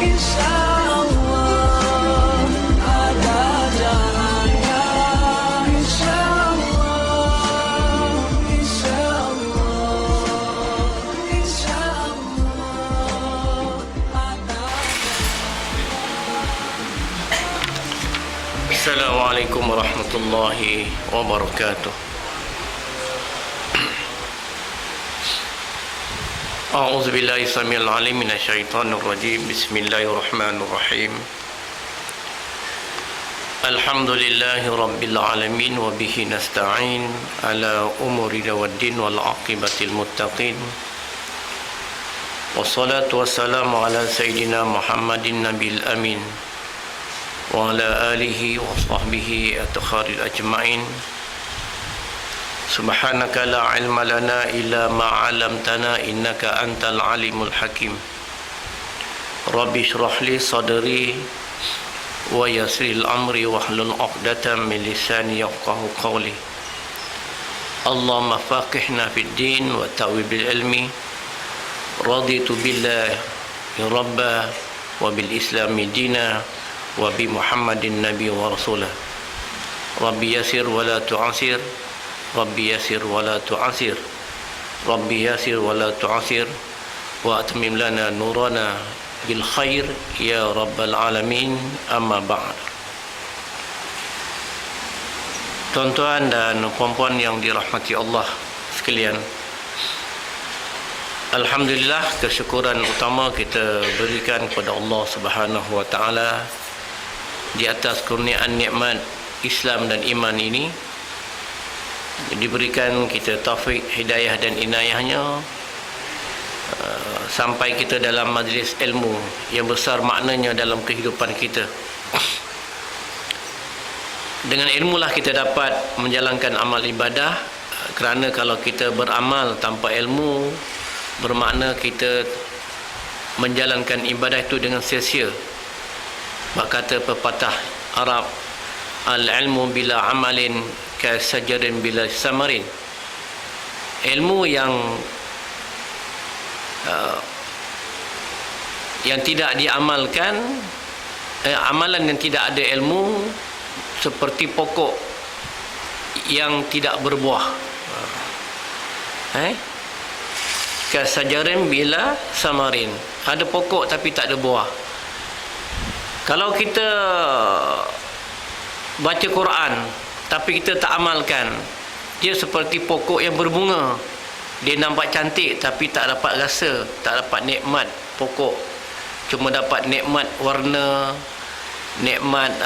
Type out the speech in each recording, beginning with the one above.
insyaallah ada jalannya, insyaallah, insyaallah, insyaallah ada. Assalamualaikum warahmatullahi wabarakatuh. A'udzu billahi samil alim minasyaitonir rajim. Bismillahirrahmanirrahim. Alhamdulillahi rabbil alamin wa bihi nasta'in ala umuri waddin wal aqibatil muttaqin. Wassalatu wassalamu ala sayyidina Muhammadin nabil amin wa ala alihi wa sahbihi atkharil ajma'in. Subhanaka la ilma lana illa ma 'allamtana innaka antal alimul hakim. Rabbi shrah li sadri wa yassir amri wahlul 'uqdatam min lisani yafqahu qawli. Allahumma faqihna fid din wa ta'wi bil ilmi. Raditu billahi rabba wa bil islami dina wa bi Muhammadin nabi wa rasulah. Rabbi yassir wa la tu'asir. Rabbi yasir wa la tu'asir. Rabbi yasir wa la tu'asir. Wa atmim lana nurana bil khair ya rabbal alamin. Amma ba'd. Tuan-tuan dan puan-puan yang dirahmati Allah sekalian, alhamdulillah, kesyukuran utama kita berikan kepada Allah Subhanahu wa taala di atas kurniaan nikmat Islam dan iman ini. Diberikan kita taufik, hidayah dan inayahnya sampai kita dalam majlis ilmu yang besar maknanya dalam kehidupan kita. Dengan ilmulah kita dapat menjalankan amal ibadah, kerana kalau kita beramal tanpa ilmu, bermakna kita menjalankan ibadah itu dengan sia-sia. Kata pepatah Arab, al-ilmu bila amalin kasajarin bila samarin. Ilmu yang tidak diamalkan, amalan yang tidak ada ilmu seperti pokok yang tidak berbuah. Kasajarin bila samarin. Ada pokok tapi tak ada buah. Kalau kita baca Quran tapi kita tak amalkan, dia seperti pokok yang berbunga. Dia nampak cantik tapi tak dapat rasa, tak dapat nikmat pokok. Cuma dapat nikmat warna, nikmat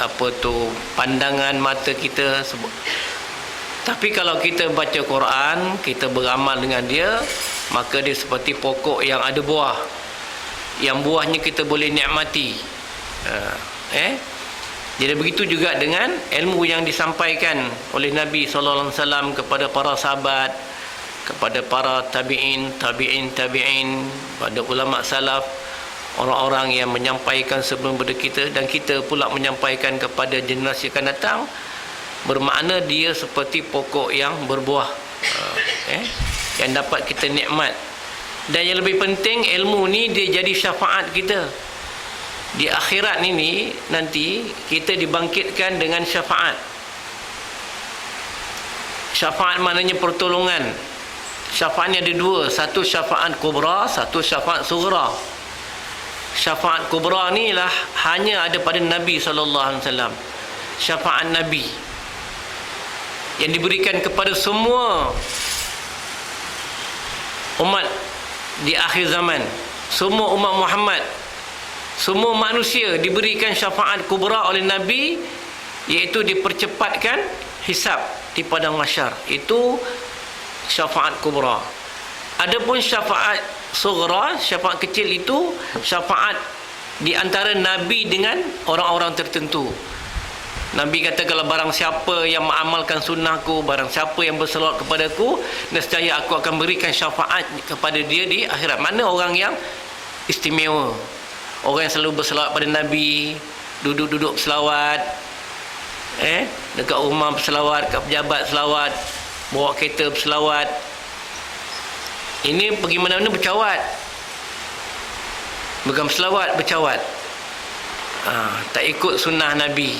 pandangan mata kita. Tapi kalau kita baca Quran, kita beramal dengan dia, maka dia seperti pokok yang ada buah, yang buahnya kita boleh nikmati. Jadi begitu juga dengan ilmu yang disampaikan oleh Nabi SAW kepada para sahabat, kepada para tabi'in, pada ulama salaf, orang-orang yang menyampaikan sebelum pada kita, dan kita pula menyampaikan kepada generasi akan datang. Bermakna dia seperti pokok yang berbuah, yang dapat kita nikmat. Dan yang lebih penting, ilmu ni dia jadi syafaat kita. Di akhirat ini nanti kita dibangkitkan dengan syafaat. Syafaat maknanya pertolongan. Syafaat ni ada dua, satu syafaat kubra, satu syafaat sughra. Syafaat kubra ni lah hanya ada pada Nabi SAW. Syafaat Nabi yang diberikan kepada semua umat di akhir zaman. Semua umat Muhammad, semua manusia diberikan syafaat kubra oleh Nabi, iaitu dipercepatkan hisab di padang mahsyar. Itu syafaat kubra. Adapun syafaat sughra, syafaat kecil, itu syafaat di antara Nabi dengan orang-orang tertentu. Nabi kata, kalau barang siapa yang mengamalkan sunnahku, barang siapa yang berselawat kepadaku, nescaya aku akan berikan syafaat kepada dia di akhirat. Mana orang yang istimewa? Orang yang selalu berselawat pada Nabi, duduk-duduk selawat, dekat rumah berselawat, dekat pejabat selawat, bawa kereta berselawat. Ini pergi mana-mana bercawat. Bukan berselawat, bercawat. Tak ikut sunnah Nabi.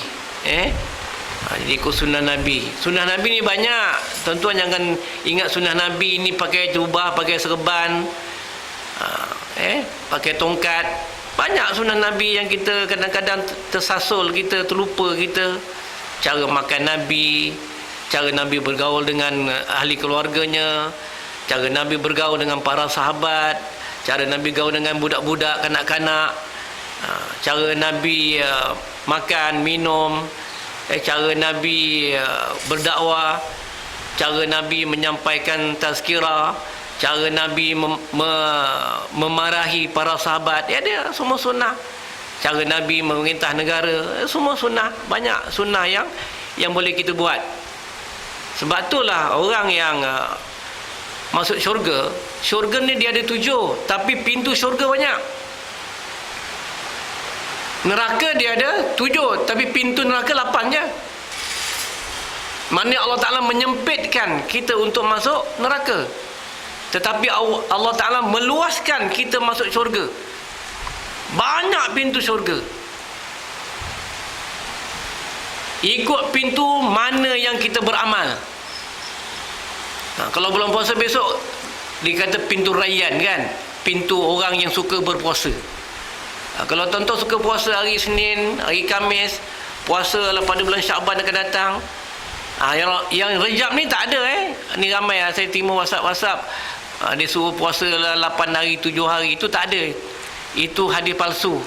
Jadi ikut sunnah Nabi. Sunnah Nabi ni banyak. Tuan-tuan jangan ingat sunnah Nabi ni pakai jubah, pakai serban, pakai tongkat. Banyak sunnah Nabi yang kita kadang-kadang tersasul, kita terlupa kita. Cara makan Nabi, cara Nabi bergaul dengan ahli keluarganya, cara Nabi bergaul dengan para sahabat, cara Nabi gaul dengan budak-budak, kanak-kanak, cara Nabi makan, minum, cara Nabi berdakwah, cara Nabi menyampaikan tazkirah, cara Nabi memarahi para sahabat. Dia semua sunnah. Cara Nabi memerintah negara, semua sunnah. Banyak sunnah yang boleh kita buat. Sebab itulah orang yang masuk syurga, syurga ni dia ada 7, tapi pintu syurga banyak. Neraka dia ada 7, tapi pintu neraka 8 je. Maknanya Allah Ta'ala menyempitkan kita untuk masuk neraka, tetapi Allah Ta'ala meluaskan kita masuk syurga. Banyak pintu syurga. Ikut pintu mana yang kita beramal. Kalau bulan puasa besok dikata pintu Rayyan kan, pintu orang yang suka berpuasa. Kalau tuan-tuan suka puasa hari Senin, hari Khamis, puasa pada bulan Syaban akan datang. Yang Rejab ni tak ada. Ni ramai saya terima WhatsApp. Dia suruh puasa 8 hari, 7 hari. Itu tak ada. Itu hadis palsu.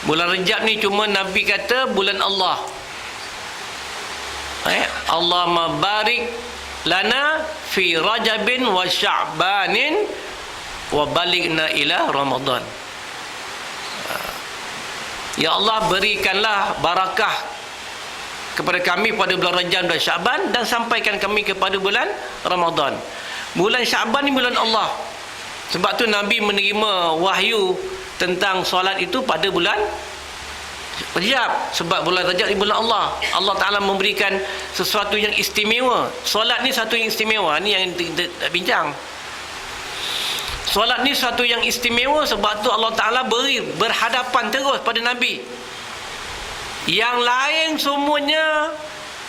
Bulan Rejab ni cuma Nabi kata bulan Allah. Allahumma barik lana fi Rajabin wa Sya'banin wa balighna ila Ramadan. Ya Allah, berikanlah barakah kepada kami pada bulan Rajab dan Sya'ban, dan sampaikan kami kepada bulan Ramadan. Bulan Sya'ban ni bulan Allah. Sebab tu Nabi menerima wahyu tentang solat itu pada bulan Rajab. Sebab bulan Rajab ni bulan Allah. Allah Ta'ala memberikan sesuatu yang istimewa. Solat ni satu yang istimewa. Ni yang kita bincang. Solat ni satu yang istimewa. Sebab tu Allah Ta'ala berhadapan terus pada Nabi. Yang lain semuanya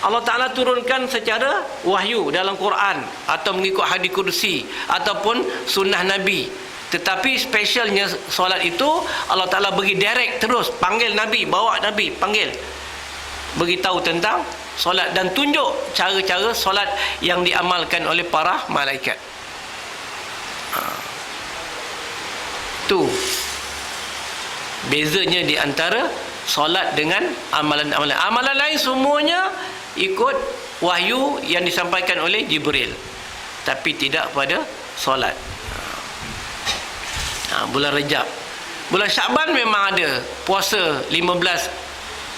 Allah Ta'ala turunkan secara wahyu dalam Quran, atau mengikut hadis kursi, ataupun sunnah Nabi. Tetapi specialnya solat itu Allah Ta'ala bagi direct terus. Panggil Nabi, bawa Nabi, panggil, beritahu tentang solat dan tunjuk cara-cara solat yang diamalkan oleh para malaikat. Tu bezanya di antara solat dengan amalan-amalan. Amalan lain semuanya ikut wahyu yang disampaikan oleh Jibril, tapi tidak pada solat. Bulan Rejab. Bulan Sya'ban memang ada puasa 15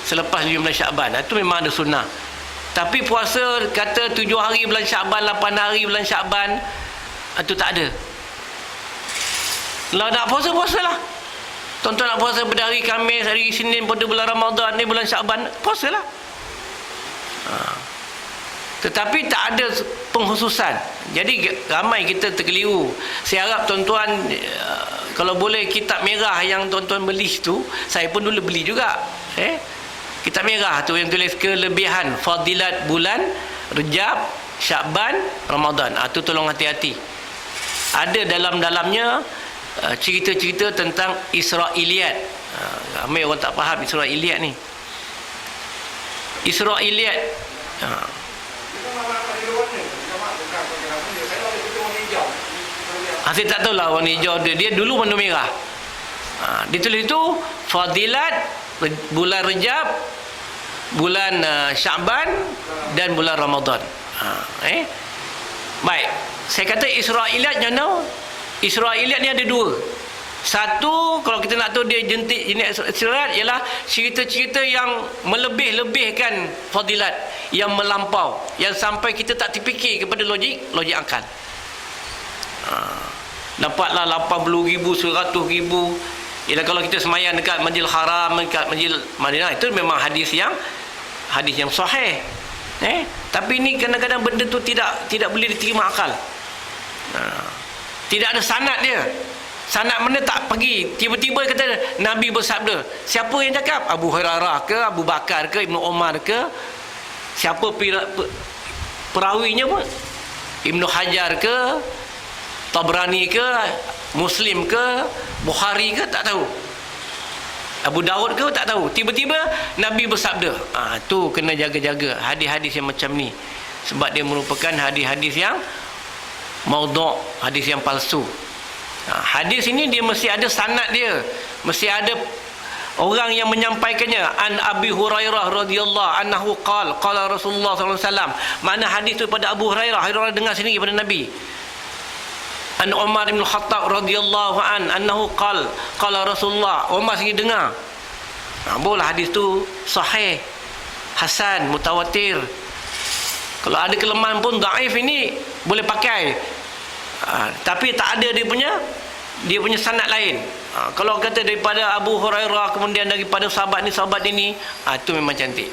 selepas 15 Sya'ban. Itu memang ada sunnah. Tapi puasa kata 7 hari bulan Sya'ban, 8 hari bulan Sya'ban, itu tak ada. Kalau nak puasa, puasalah. Tuan-tuan nak puasa pada hari Khamis, hari Isnin pada bulan Ramadan ni, bulan Sya'ban, puasalah. Tetapi tak ada pengkhususan. Jadi ramai kita terkeliru. Saya harap tuan-tuan, kalau boleh kitab merah yang tuan-tuan beli tu, saya pun dulu beli juga. Kitab merah tu yang tulis kelebihan fadilat bulan Rejab, Sya'ban, Ramadan. Tu tolong hati-hati. Ada dalam-dalamnya cerita-cerita tentang Israiliyat. Ramai orang tak faham Israiliyat ni. Israiliyat. Saya tak tahulah warna hijau dia dulu warna merah. Dia tulis itu fadilat bulan Rejab, bulan Sya'ban dan bulan Ramadan. Baik, saya kata Israiliyat jana. Israiliyat ni ada dua. Satu, kalau kita nak tahu dia jenis Israiliyat, ialah cerita-cerita yang melebih-lebihkan fadilat, yang melampau, yang sampai kita tak terfikir kepada logik akal. Dapatlah 80,000, 100,000. Ialah kalau kita semayang dekat Masjidil Haram, dekat Masjidil Madinah, itu memang hadis yang sahih. Tapi ini kadang-kadang benda tu tidak boleh diterima akal. Tidak ada sanad dia. Sanad mana tak pergi. Tiba-tiba kata Nabi bersabda. Siapa yang cakap? Abu Hurairah ke, Abu Bakar ke, Ibnu Umar ke? Siapa perawinya pun? Ibnu Hajar ke, Tabrani ke, Muslim ke, Bukhari ke, tak tahu. Abu Daud ke, tak tahu. Tiba-tiba Nabi bersabda. Tu kena jaga-jaga hadis-hadis yang macam ni. Sebab dia merupakan hadis-hadis yang maudhu', hadis yang palsu. Hadis ini dia mesti ada sanad dia, mesti ada orang yang menyampaikannya. An Abi Hurairah radhiyallahu anhu qala Rasulullah sallallahu alaihi wasallam. Mana hadis tu pada Abu Hurairah, Hurairah dengar sendiri daripada Nabi. An Umar bin Khattab radhiyallahu anhu qala Rasulullah. Umar sendiri dengar. Boleh hadis tu sahih, hasan, mutawatir. Kalau ada kelemahan pun dhaif ini boleh pakai. Tapi tak ada dia punya sanad lain. Kalau kata daripada Abu Hurairah, kemudian daripada sahabat ini, itu memang cantik.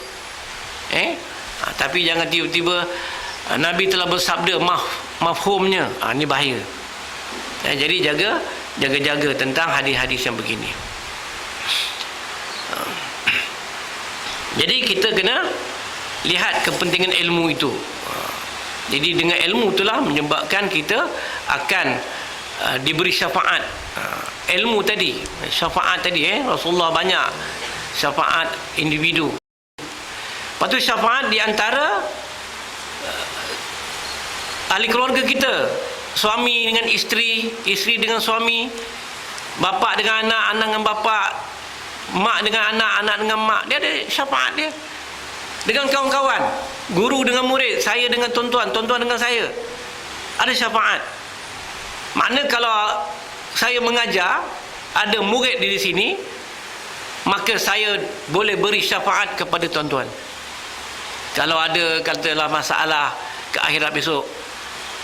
Tapi jangan tiba-tiba Nabi telah bersabda mafhumnya. Ini bahaya. Jadi jaga-jaga tentang hadis-hadis yang begini. Jadi kita kena lihat kepentingan ilmu itu. Jadi dengan ilmu itulah menyebabkan kita akan diberi syafaat. Ilmu tadi, syafaat tadi, Rasulullah banyak syafaat individu. Lepas tu syafaat di antara ahli keluarga kita, suami dengan isteri, isteri dengan suami, bapa dengan anak, anak dengan bapa, mak dengan anak, anak dengan mak. Dia ada syafaat dia. Dengan kawan-kawan, guru dengan murid, saya dengan tuan-tuan, tuan-tuan dengan saya, ada syafaat. Makna kalau saya mengajar, ada murid di sini, maka saya boleh beri syafaat kepada tuan-tuan. Kalau ada katalah masalah ke akhirat besok,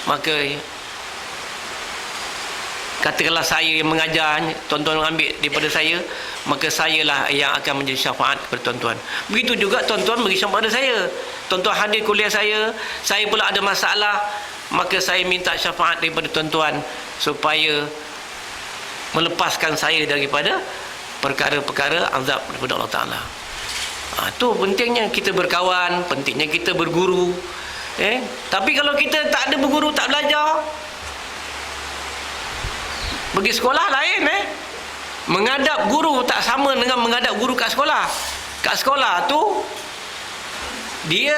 maka katakanlah saya yang mengajar, tuan-tuan ambil daripada saya, maka sayalah yang akan menjadi syafaat kepada tuan-tuan. Begitu juga tuan-tuan beri syafaat kepada saya. Tuan-tuan hadir kuliah saya pula ada masalah, maka saya minta syafaat daripada tuan-tuan supaya melepaskan saya daripada perkara-perkara azab daripada Allah Ta'ala. Tu pentingnya kita berkawan, pentingnya kita berguru. Tapi kalau kita tak ada berguru, tak belajar, pergi sekolah lain. Menghadap guru tak sama dengan menghadap guru kat sekolah. Kat sekolah tu dia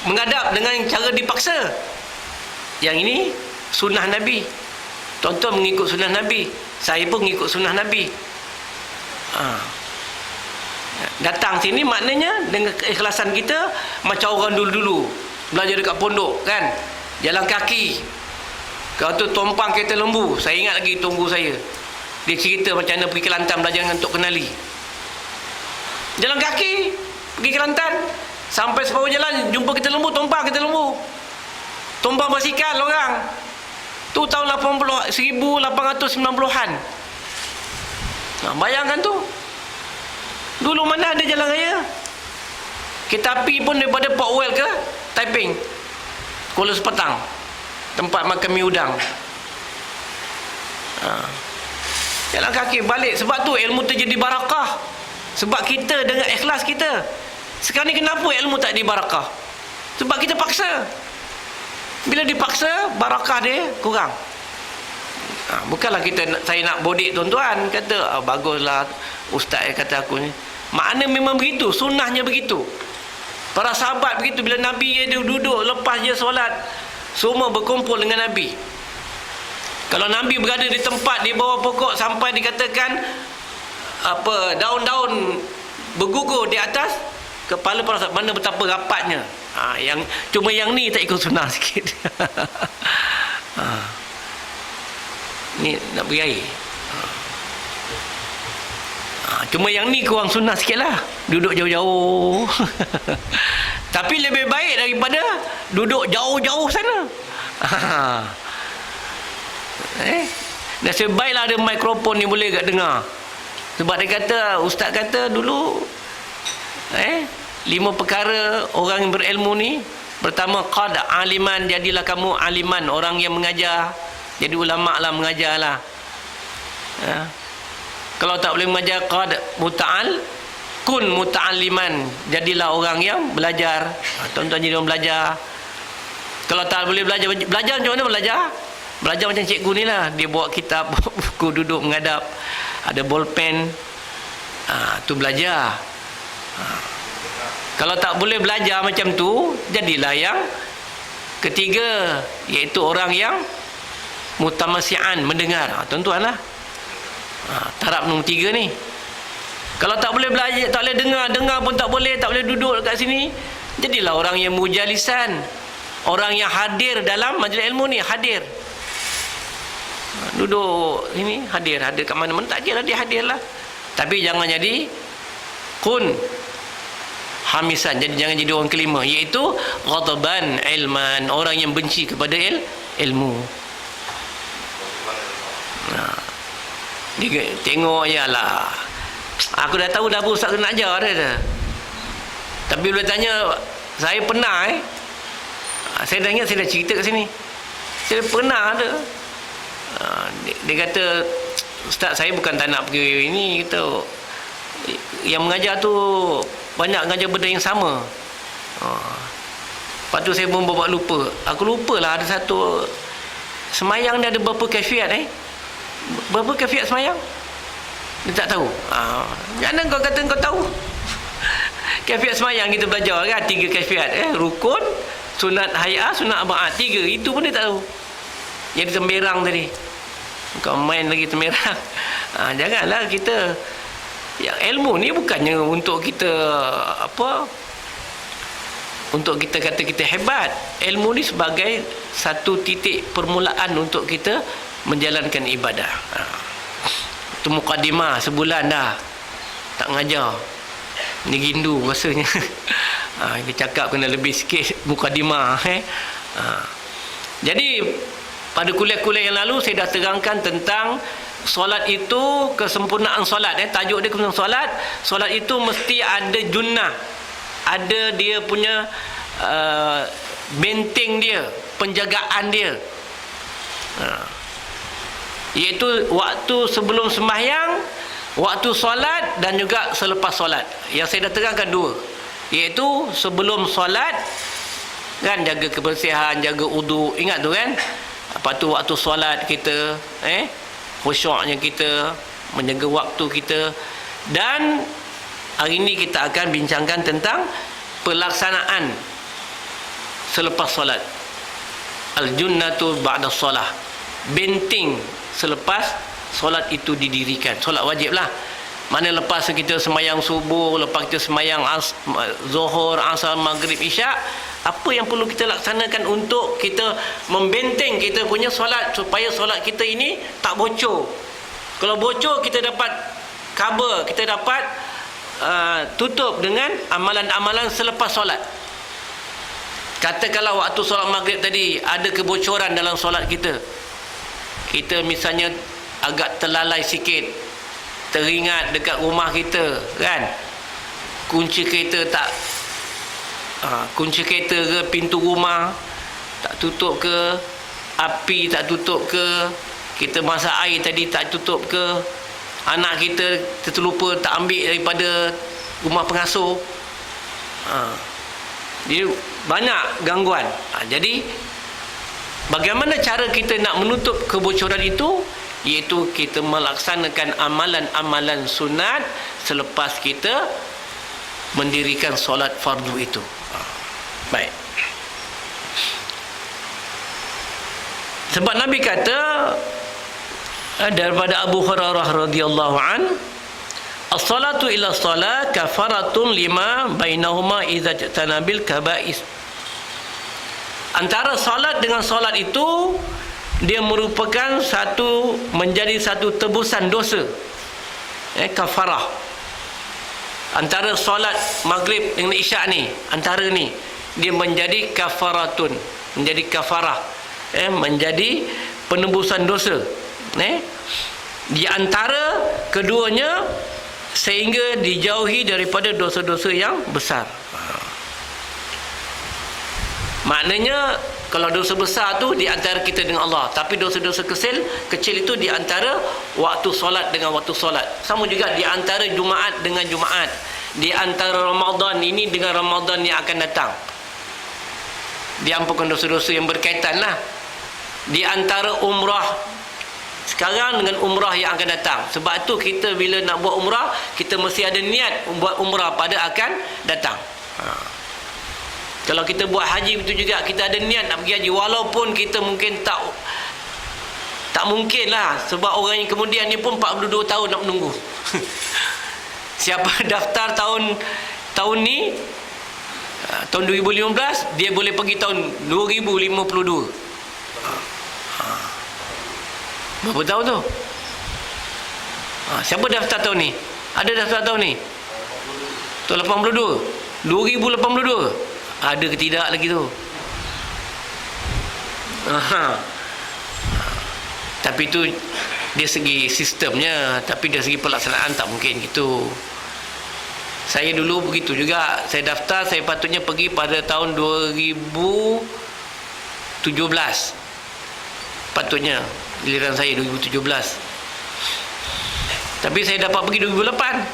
menghadap dengan cara dipaksa. Yang ini sunnah Nabi. Tuan-tuan mengikut sunnah Nabi, saya pun mengikut sunnah Nabi. Datang sini maknanya dengan keikhlasan kita, macam orang dulu-dulu belajar dekat pondok kan, jalan kaki. Kalau tu tumpang kereta lembu, saya ingat lagi tunggu saya, dia cerita macam mana pergi Kelantan belajar dengan Tok Kenali. Jalan kaki pergi Kelantan, sampai separuh jalan jumpa kereta lembu, tumpang kereta lembu, tumpang basikal orang. Tu tahun 1890-an. Bayangkan tu. Dulu mana ada jalan raya? Kereta api pun daripada Port Well ke Taiping, Kuala Sepatang, tempat makan mi udang. Jalan kaki balik. Sebab tu ilmu terjadi barakah. Sebab kita dengan ikhlas kita. Sekarang ni kenapa ilmu tak dibarakah? Sebab kita paksa. Bila dipaksa, barakah dia kurang. Bukanlah saya nak bodik tuan-tuan, kata baguslah ustaz kata aku ni. Makna memang begitu, sunnahnya begitu. Para sahabat begitu, bila Nabi dia duduk lepas dia solat, semua berkumpul dengan Nabi. Kalau Nabi berada di tempat di bawah pokok sampai dikatakan daun-daun bergugur di atas kepala para sahabat, mana betapa rapatnya. Cuma yang ni tak ikut sunnah sikit. Ni nak beri air. Cuma yang ni kurang sunnah sikit lah, duduk jauh-jauh. Tapi lebih baik daripada duduk jauh-jauh sana. Nasib baiklah ada mikrofon ni, boleh kat dengar. Sebab dia kata, ustaz kata dulu 5 perkara orang yang berilmu ni. Pertama, qad aliman, jadilah kamu aliman, orang yang mengajar. Jadi ulama lah, mengajar lah. Kalau tak boleh mengajar, qad muta'al, kun muta'alliman, jadilah orang yang belajar. Tuan-tuan jadi orang belajar. Kalau tak boleh belajar macam mana belajar? Belajar macam cikgu ni lah. Dia bawa kitab, buku, duduk menghadap, ada bolpen, tu belajar. Kalau tak boleh belajar macam tu, jadilah yang ketiga, iaitu orang yang mutamasi'an, mendengar. Tuan-tuan lah, taraf nombor 3 ni. Kalau tak boleh belajar, tak boleh dengar pun tak boleh duduk kat sini, jadilah orang yang mujalisan, orang yang hadir dalam majlis ilmu ni, hadir. Duduk ini, hadir kat mana-mana, tak kira dia hadir lah. Tapi jangan jadi kun hamisan, jadi jangan jadi orang kelima, iaitu ghadaban ilman, orang yang benci kepada ilmu. Dia tengok je lah, aku dah tahu dah apa ustaz kena ajar dia. Tapi bila tanya, saya pernah saya dah ingat, saya dah cerita kat sini, saya pernah ada. Dia kata, ustaz saya bukan tak nak pergi ini, kata yang mengajar tu banyak mengajar benda yang sama. Lepas tu saya pun buat lupa. Aku lupalah ada satu semayang dia ada berapa kaifiat berapa kaifiat semayang? Dia tak tahu. Jangan kau kata kau tahu. Kaifiat semayang kita belajar kan, 3 kaifiat. Rukun, sunat hay'ah, sunat aba'ah. 3. Itu pun dia tak tahu. Jadi temberang tadi. Kau main lagi temberang. Janganlah kita. Yang ilmu ni bukannya untuk kita untuk kita kata kita hebat. Ilmu ni sebagai satu titik permulaan untuk kita menjalankan ibadah. Itu mukadimah, sebulan dah tak ngajar. Ni gindu rasanya. Kita cakap kena lebih sikit mukadimah. Jadi pada kuliah-kuliah yang lalu saya dah terangkan tentang solat itu kesempurnaan solat. Tajuk dia kesempurnaan solat. Solat itu mesti ada junnah, ada dia punya benteng dia, penjagaan dia, iaitu waktu sebelum sembahyang, waktu solat dan juga selepas solat. Yang saya dah terangkan 2, iaitu sebelum solat kan, jaga kebersihan, jaga wudu, ingat tu kan. Lepas tu waktu solat kita khusyuknya kita, menjaga waktu kita. Dan hari ini kita akan bincangkan tentang pelaksanaan selepas solat. Al-junnatu ba'da solah, benteng selepas solat itu didirikan. Solat wajib lah. Mana lepas kita semayang subuh, lepas kita semayang zuhur, asar, maghrib, isyak, apa yang perlu kita laksanakan untuk kita membenteng kita punya solat, supaya solat kita ini tak bocor. Kalau bocor, kita dapat cover, kita dapat tutup dengan amalan-amalan selepas solat. Katakanlah waktu solat maghrib tadi ada kebocoran dalam solat kita, kita misalnya agak terlalai sikit, teringat dekat rumah kita kan, kunci kereta kunci kereta ke pintu rumah tak tutup ke, api tak tutup ke, kita masak air tadi tak tutup ke, anak kita terlupa tak ambil daripada rumah pengasuh. Jadi banyak gangguan. Jadi bagaimana cara kita nak menutup kebocoran itu? Iaitu kita melaksanakan amalan-amalan sunat selepas kita mendirikan solat fardu itu. Baik. Sebab Nabi kata daripada Abu Hurairah radhiyallahu an, as-salatu ila salat kafaratun lima bainahuma idza tanabil kaba'is. Antara salat dengan salat itu dia merupakan menjadi satu tebusan dosa. Kafarah. Antara solat maghrib dengan isyak ni, antara ni dia menjadi kafaratun, menjadi kafarah, menjadi penebusan dosa. Di antara keduanya, sehingga dijauhi daripada dosa-dosa yang besar. Maknanya Kalau dosa besar tu di antara kita dengan Allah, tapi dosa-dosa kecil itu di antara waktu solat dengan waktu solat. Sama juga di antara Jumaat dengan Jumaat, di antara Ramadan ini dengan Ramadan yang akan datang. Diampunkan dosa-dosa yang berkaitan lah. Di antara umrah sekarang dengan umrah yang akan datang. Sebab tu kita bila nak buat umrah, kita mesti ada niat buat umrah pada akan datang. Kalau kita buat haji itu juga kita ada niat nak pergi haji, walaupun kita mungkin tak mungkin lah, sebab orang yang kemudian ni pun 42 tahun nak menunggu. Siapa daftar tahun ni, tahun 2015, dia boleh pergi tahun 2052. Berapa tahun tu? Siapa daftar tahun ni? Ada daftar tahun ni? Tahun 82, 2082. Ada ke tidak lagi tu? Tapi tu dia segi sistemnya, tapi dari segi pelaksanaan tak mungkin gitu. Saya dulu begitu juga. Saya daftar, saya patutnya pergi pada tahun 2017. Patutnya giliran saya 2017. Tapi saya dapat pergi 2008.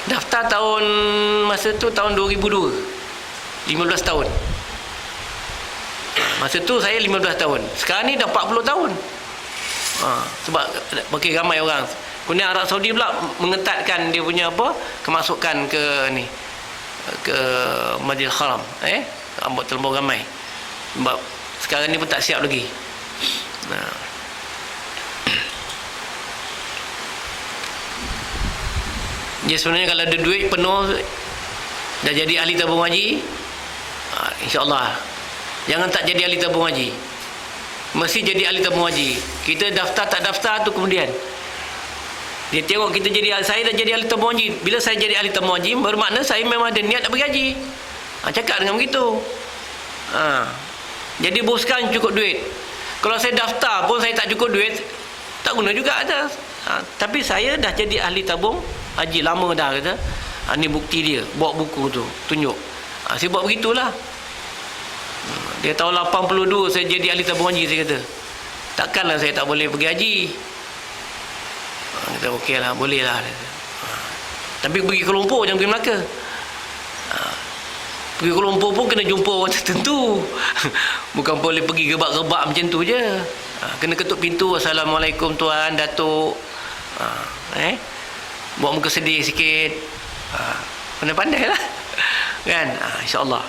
Daftar tahun masa tu tahun 2002. 15 tahun. Masa tu saya 15 tahun. Sekarang ni dah 40 tahun. Sebab bagi ramai orang. Kemudian Arab Saudi pula mengetatkan dia punya kemasukan ke ni, ke Masjidil Haram. Buat terlalu ramai. Sebab sekarang ni pun tak siap lagi. Dia sebenarnya kalau ada duit penuh, dah jadi ahli tabung haji, insya-Allah. Jangan tak jadi ahli tabung haji. Mesti jadi ahli tabung haji. Kita daftar tak daftar tu kemudian. Dia tengok kita saya dah jadi ahli tabung haji. Bila saya jadi ahli tabung haji, bermakna saya memang ada niat nak pergi haji. Cakap dengan begitu. Jadi boskan cukup duit. Kalau saya daftar pun saya tak cukup duit, tak guna juga ada. Tapi saya dah jadi ahli tabung haji lama dah kata. Ni bukti dia, bawa buku tu, tunjuk. Saya buat begitulah. Dia tahun 82 saya jadi ahli tabung haji, saya kata. Takkanlah saya tak boleh pergi haji. Kata okey lah, boleh lah. Tapi pergi ke Lumpur, jangan pergi Melaka. Pergi ke Lumpur pun kena jumpa orang tertentu. Bukan boleh pergi gebak-gebak macam tu je. Kena ketuk pintu, Assalamualaikum Tuan, Datuk. Buat muka sedih sikit. Pandai-pandai lah. Kan? InsyaAllah.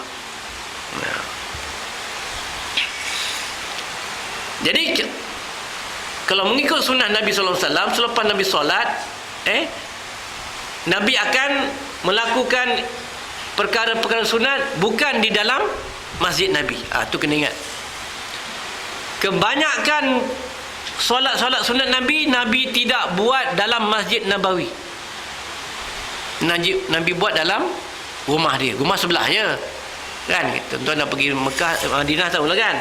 Jadi kalau mengikut sunnah Nabi SAW, selepas Nabi solat, Nabi akan melakukan perkara-perkara sunat bukan di dalam masjid Nabi. Tu kena ingat. Kebanyakan solat-solat sunat Nabi tidak buat dalam Masjid Nabawi. Nabi buat dalam rumah dia, rumah sebelah je. Kan? Tuan-tuan nak pergi Mekah, Madinah tahulah kan.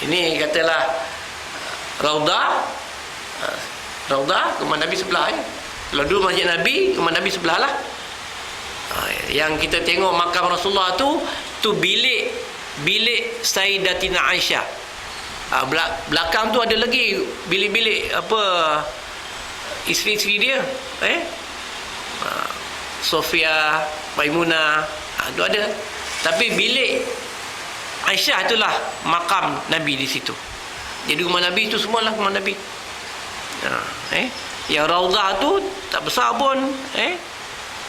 Ini katalah Raudah, rumah Nabi sebelah je. Kalau dulu Masjid Nabi, rumah Nabi sebelah lah. Yang kita tengok makam Rasulullah tu bilik Sayyidatina Aisyah. Belakang tu ada lagi bilik-bilik isteri-isteri dia, Sofia, Maimunah, tu ada. Tapi bilik Aisyah itulah makam Nabi di situ. Jadi rumah Nabi itu semualah rumah Nabi. Yang Rauzah tu tak besar pun,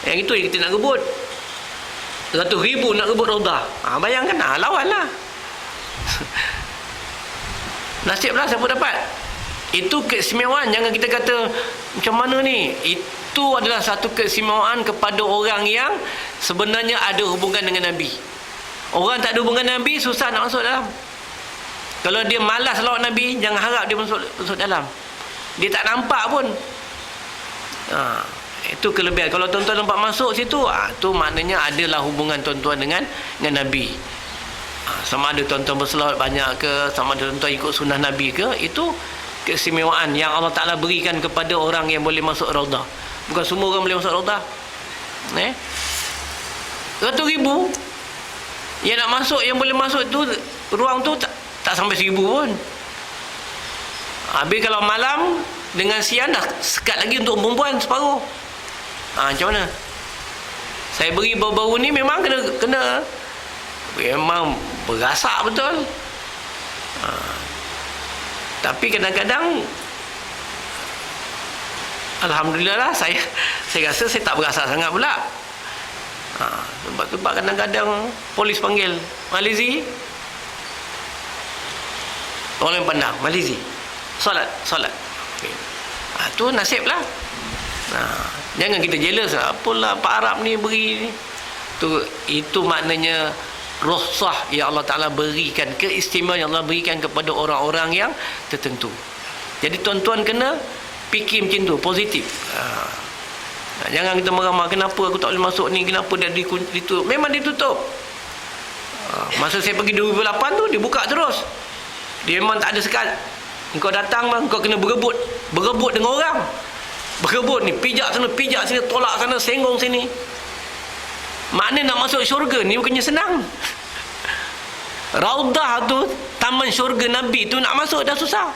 yang itu yang kita nak rebut. 100,000 nak rebut Rauzah. Bayangkan, lawanlah. Nasiblah siapa dapat. Itu keistimewaan. Jangan kita kata macam mana ni. Itu adalah satu keistimewaan kepada orang yang sebenarnya ada hubungan dengan Nabi. Orang tak ada hubungan dengan Nabi susah nak masuk dalam. Kalau dia malas lawan Nabi, jangan harap dia masuk dalam. Dia tak nampak pun. Itu kelebihan. Kalau tuan-tuan nampak masuk situ, tu maknanya adalah hubungan tuan-tuan dengan Nabi. Sama ada tuan-tuan berselawat banyak ke, sama ada tuan-tuan ikut sunnah Nabi ke, itu keistimewaan yang Allah Ta'ala berikan kepada orang yang boleh masuk Raudah. Bukan semua orang boleh masuk Raudah. 100,000 Yang nak masuk, yang boleh masuk tu ruang tu tak sampai 1,000 pun. Habis kalau malam dengan siang dah sekat lagi untuk perempuan separuh. Macam mana? Saya beri baru-baru ni memang kena memang berasak betul. Tapi kadang-kadang alhamdulillah lah, saya rasa saya tak berasak sangat pula. Sebab kadang-kadang polis panggil, Malizi, orang yang pandang, Malizi, solat. Okay. Tu nasib lah. Jangan kita jealous lah, apalah Pak Arab ni beri ni. Itu maknanya rukhsah yang Allah Ta'ala berikan, keistimewaan yang Allah berikan kepada orang-orang yang tertentu. Jadi tuan-tuan kena fikir macam tu, positif. Jangan kita marah-marah, kenapa aku tak boleh masuk ni, kenapa dia ditutup. Memang ditutup. Masa saya pergi 2008 tu, dia buka terus. Dia memang tak ada sekat. Engkau datang bang, kau kena berebut dengan orang. Berebut ni, pijak sana, pijak sini, tolak sana, senggong sini. Makna nak masuk syurga ni bukannya senang. Raudah tu, taman syurga Nabi tu, nak masuk dah susah.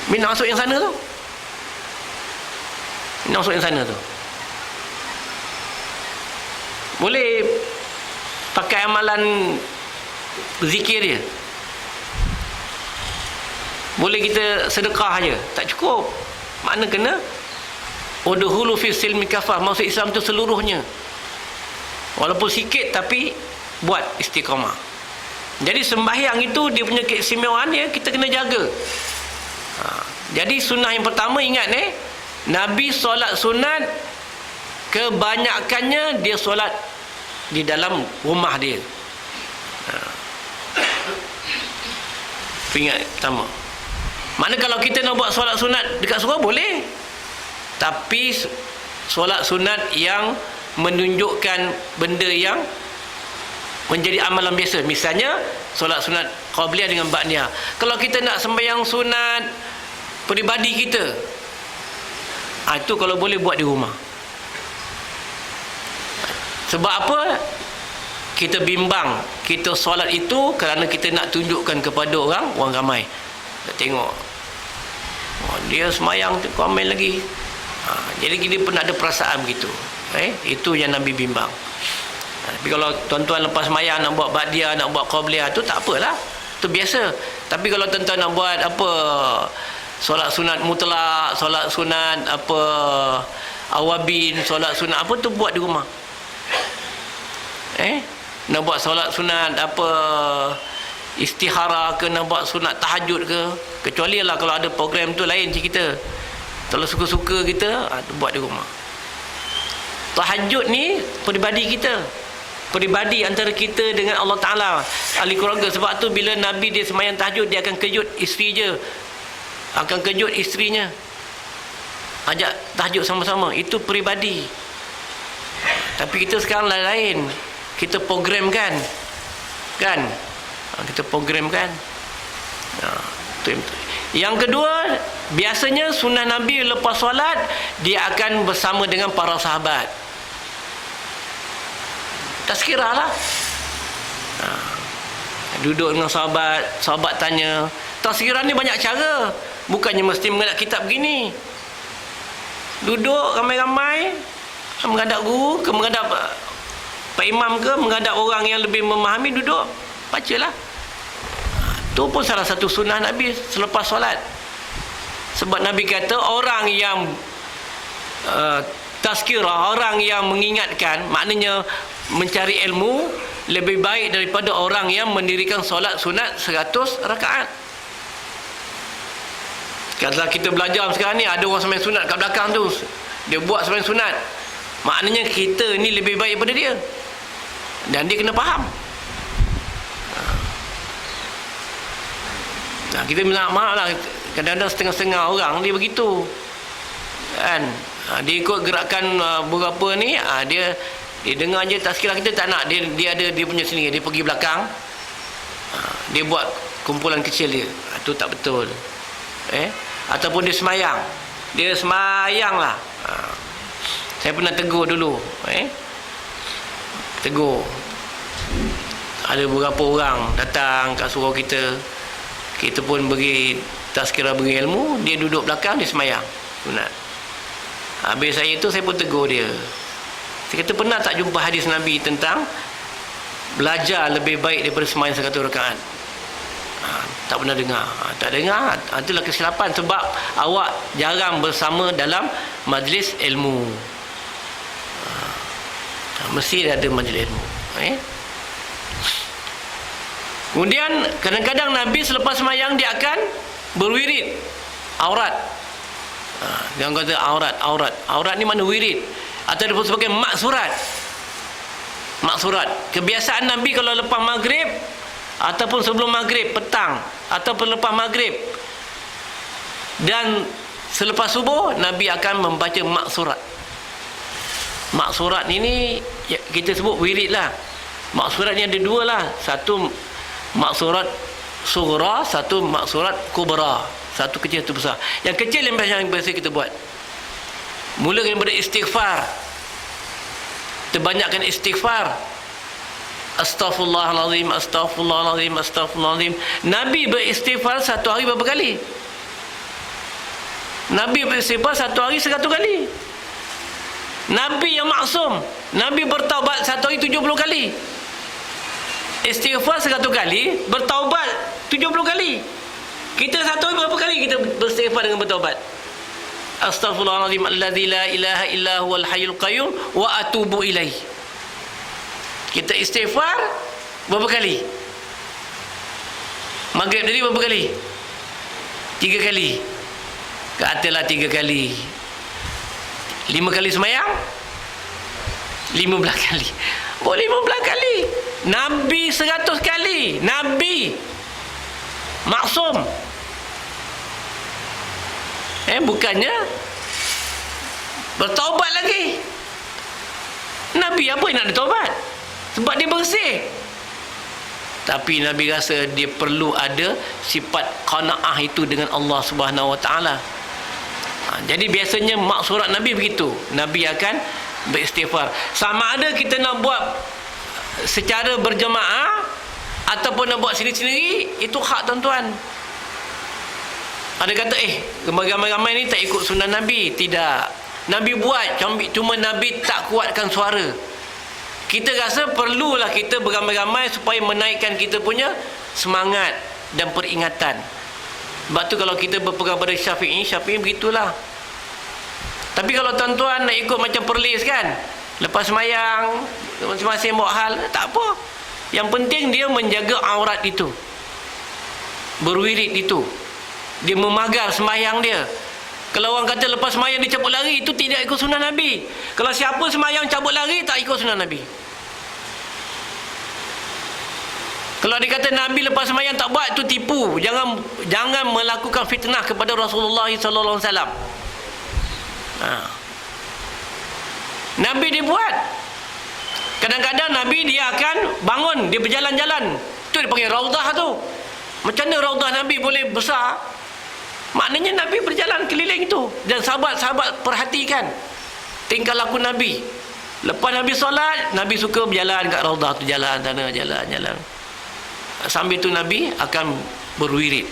Nak masuk yang sana tu. Nak masuk yang sana tu. Boleh pakai amalan zikir dia. Boleh kita sedekah aja, tak cukup. Makna kena udhulu fi silmi kafah, masuk Islam tu seluruhnya. Walaupun sikit tapi buat istiqamah. Jadi sembahyang itu dia punya keistimewaan dia, kita kena jaga. Jadi sunnah yang pertama, ingat Nabi solat sunat kebanyakannya dia solat di dalam rumah dia. Ingat pertama. Mana kalau kita nak buat solat sunat dekat surau boleh, tapi solat sunat yang menunjukkan benda yang menjadi amalan biasa. Misalnya solat sunat qabliyah dengan ba'diyah. Kalau kita nak sembahyang sunat peribadi kita, itu kalau boleh buat di rumah. Sebab apa? Kita bimbang kita solat itu kerana kita nak tunjukkan kepada orang ramai. Nak tengok, dia semayang komen lagi. Jadi kita pun ada perasaan begitu. Itu yang Nabi bimbang. Tapi kalau tuan-tuan lepas semayang nak buat ba'diyah, nak buat qabliyah, tu tak apalah, tu biasa. Tapi kalau tuan-tuan nak buat apa, solat sunat mutlak, solat sunat apa awabin, solat sunat apa, tu buat di rumah. Nak buat solat sunat apa istihara ke, nak buat sunat tahajud ke, kecuali lah kalau ada program tu lain cerita. Kalau suka-suka kita, buat di rumah. Tahajud ni peribadi kita, peribadi antara kita dengan Allah Ta'ala, ahli keluarga. Sebab tu bila Nabi dia semayang tahajud, dia akan kejut isteri je, akan kejut isterinya, ajak tahajud sama-sama. Itu peribadi. Tapi kita sekarang lain-lain, kita programkan kan, kita programkan. Yang kedua, biasanya sunnah Nabi lepas solat dia akan bersama dengan para sahabat, tazkirah lah. Duduk dengan sahabat, sahabat tanya. Tazkirah ni banyak cara, bukannya mesti menghadap kitab begini. Duduk ramai-ramai, menghadap guru ke, menghadap Pak Imam ke, menghadap orang yang lebih memahami, duduk bacalah. Itu pun salah satu sunnah Nabi selepas solat. Sebab Nabi kata orang yang tazkirah, orang yang mengingatkan, maknanya mencari ilmu, lebih baik daripada orang yang mendirikan solat sunat 100 rakaat. Kalau kita belajar sekarang ni, ada orang sembahyang sunat kat belakang tu, dia buat sembahyang sunat, maknanya kita ni lebih baik daripada dia, dan dia kena faham. Kita minta maaf lah, kadang-kadang setengah-setengah orang dia begitu kan. Dia ikut gerakan beberapa ni, dia dengar je tazkirah kita, tak nak, dia ada dia punya sendiri, dia pergi belakang, dia buat kumpulan kecil dia. Itu tak betul. Ataupun dia semayang lah. Saya pernah tegur dulu, tegur Ada beberapa orang datang kat surau kita. Kita pun bagi tazkirah, bagi ilmu. Dia duduk belakang, dia semayang sunat. Habis saya pun tegur dia. Saya kata, pernah tak jumpa hadis Nabi tentang belajar lebih baik daripada semayang 100 rakaat? Tak pernah dengar. Tak dengar. Itulah kesilapan, sebab awak jarang bersama dalam majlis ilmu. Mesti ada majlis ilmu. Kemudian kadang-kadang Nabi selepas semayang dia akan berwirid aurat. Dia kata aurat ni mana wirid, atau disebut sebagai maksurat. Kebiasaan Nabi kalau lepas maghrib ataupun sebelum maghrib petang, ataupun lepas maghrib dan selepas subuh, Nabi akan membaca maksurat. Maksurat ini kita sebut wirid lah. Maksurat ni ada dua lah. Satu maksurat sughra, satu maksurat kubra. Satu kecil, satu besar. Yang kecil yang biasa kita buat. Mula daripada istighfar. Terbanyakkan istighfar. Astaghfirullahalazim, astaghfirullahalazim, astaghfirullahalazim. Nabi beristighfar satu hari berapa kali? Nabi beristighfar satu hari 100 kali. Nabi yang maksum, Nabi bertaubat satu hari 70 kali. Istighfar 100 kali, bertaubat 70 kali. Kita satu hari berapa kali kita beristighfar dengan bertaubat? Astaghfirullahalazim alladzi la ilaha illa huwal hayyul qayyum wa atubu ilaih. Kita istighfar berapa kali? Maghrib tadi berapa kali? 3 kali. Katalah 3 kali. 5 kali semayang? 15 kali. Boleh 15 kali. Nabi 100 kali. Nabi maksum. Bukannya bertaubat lagi. Nabi apa yang nak bertaubat? Sebab dia bersih. Tapi Nabi rasa dia perlu ada sifat qanaah itu dengan Allah Subhanahu Wa Taala. Jadi biasanya maksurat Nabi begitu. Nabi akan beristighfar. Sama ada kita nak buat secara berjemaah ataupun nak buat sendiri-sendiri, itu hak tuan-tuan. Ada kata ramai-ramai ni tak ikut sunnah Nabi. Tidak. Nabi buat, cuma Nabi tak kuatkan suara. Kita rasa perlulah kita beramai-ramai supaya menaikkan kita punya semangat dan peringatan. Sebab tu kalau kita berpegang pada Syafi'i begitulah. Tapi kalau tuan-tuan nak ikut macam perlis kan, lepas semayang masing-masing buat hal, tak apa. Yang penting dia menjaga aurat itu, berwirid itu, dia memagar semayang dia. Kalau orang kata lepas semayang dia cabut lari, itu tidak ikut sunnah Nabi. Kalau siapa semayang cabut lari, tak ikut sunnah Nabi. Kalau dia kata Nabi lepas semayang tak buat, itu tipu. Jangan melakukan fitnah kepada Rasulullah sallallahu alaihi wasallam. Nabi dia buat. Kadang-kadang Nabi dia akan bangun, dia berjalan-jalan. Itu dipanggil raudah tu. Macam mana raudah Nabi boleh besar? Maknanya Nabi berjalan keliling itu. Dan sahabat-sahabat perhatikan tingkah laku Nabi. Lepas Nabi solat, Nabi suka berjalan kat raudah tu, jalan sana, jalan. Sambil tu Nabi akan berwirid.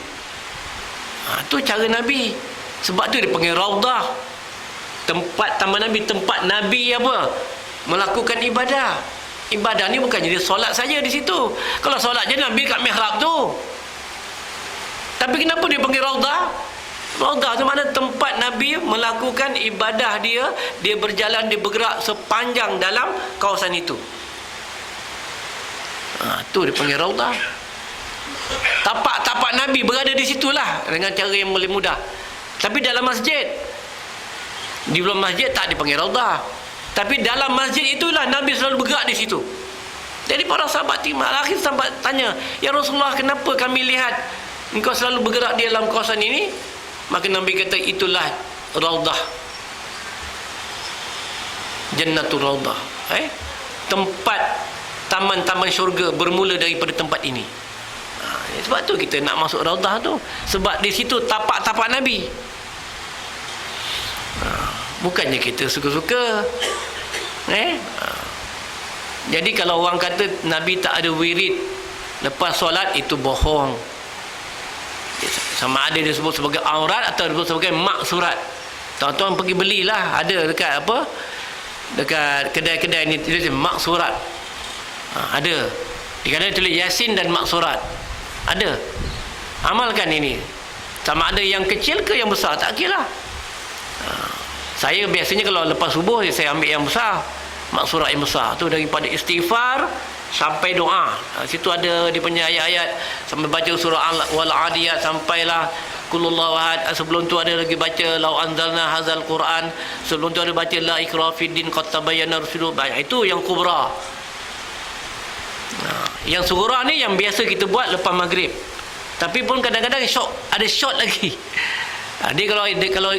Itu cara Nabi. Sebab tu dia panggil raudah. Tempat taman Nabi, tempat Nabi apa? Melakukan ibadah. Ibadah ni bukan jadi solat saja di situ. Kalau solat je Nabi kat mihrab tu. Tapi kenapa dia panggil raudah? Raudah tu makna tempat Nabi melakukan ibadah dia. Dia berjalan, dia bergerak sepanjang dalam kawasan itu. Tu dia panggil raudah. Tapak-tapak Nabi berada di situlah dengan cara yang boleh mudah. Tapi dalam masjid, di dalam masjid tak dipanggil raudah. Tapi dalam masjid itulah Nabi selalu bergerak di situ. Jadi para sahabat akhir sahabat tanya, "Ya Rasulullah, kenapa kami lihat engkau selalu bergerak di dalam kawasan ini?" Maka Nabi kata, itulah raudah. Jannatul raudah. Tempat taman-taman syurga bermula daripada tempat ini. Sebab tu kita nak masuk raudah tu. Sebab di situ tapak-tapak Nabi. Bukannya kita suka-suka. Jadi kalau orang kata Nabi tak ada wirid lepas solat, itu bohong. Sama ada dia sebut sebagai aurat atau disebut sebagai maksurat. Tuan-tuan pergi belilah, ada dekat apa, dekat kedai-kedai ni tulis maksurat. Ada di kanan tulis Yasin dan maksurat, ada. Amalkan ini, sama ada yang kecil ke yang besar, tak kira lah. Saya biasanya kalau lepas subuh saya ambil yang besar, maksurat yang besar tu, daripada istighfar sampai doa. Situ ada dia punya ayat-ayat, sampai baca surah wal adiyat sampailah kulullahu ahad. Sebelum tu ada lagi baca lau anzalna hadzal quran. Sebelum tu ada baca la ikraha fid din qad tabayyana rusydu. Itu yang kubra. Yang sughra ni yang biasa kita buat lepas maghrib. Tapi pun kadang-kadang ada short lagi. Dia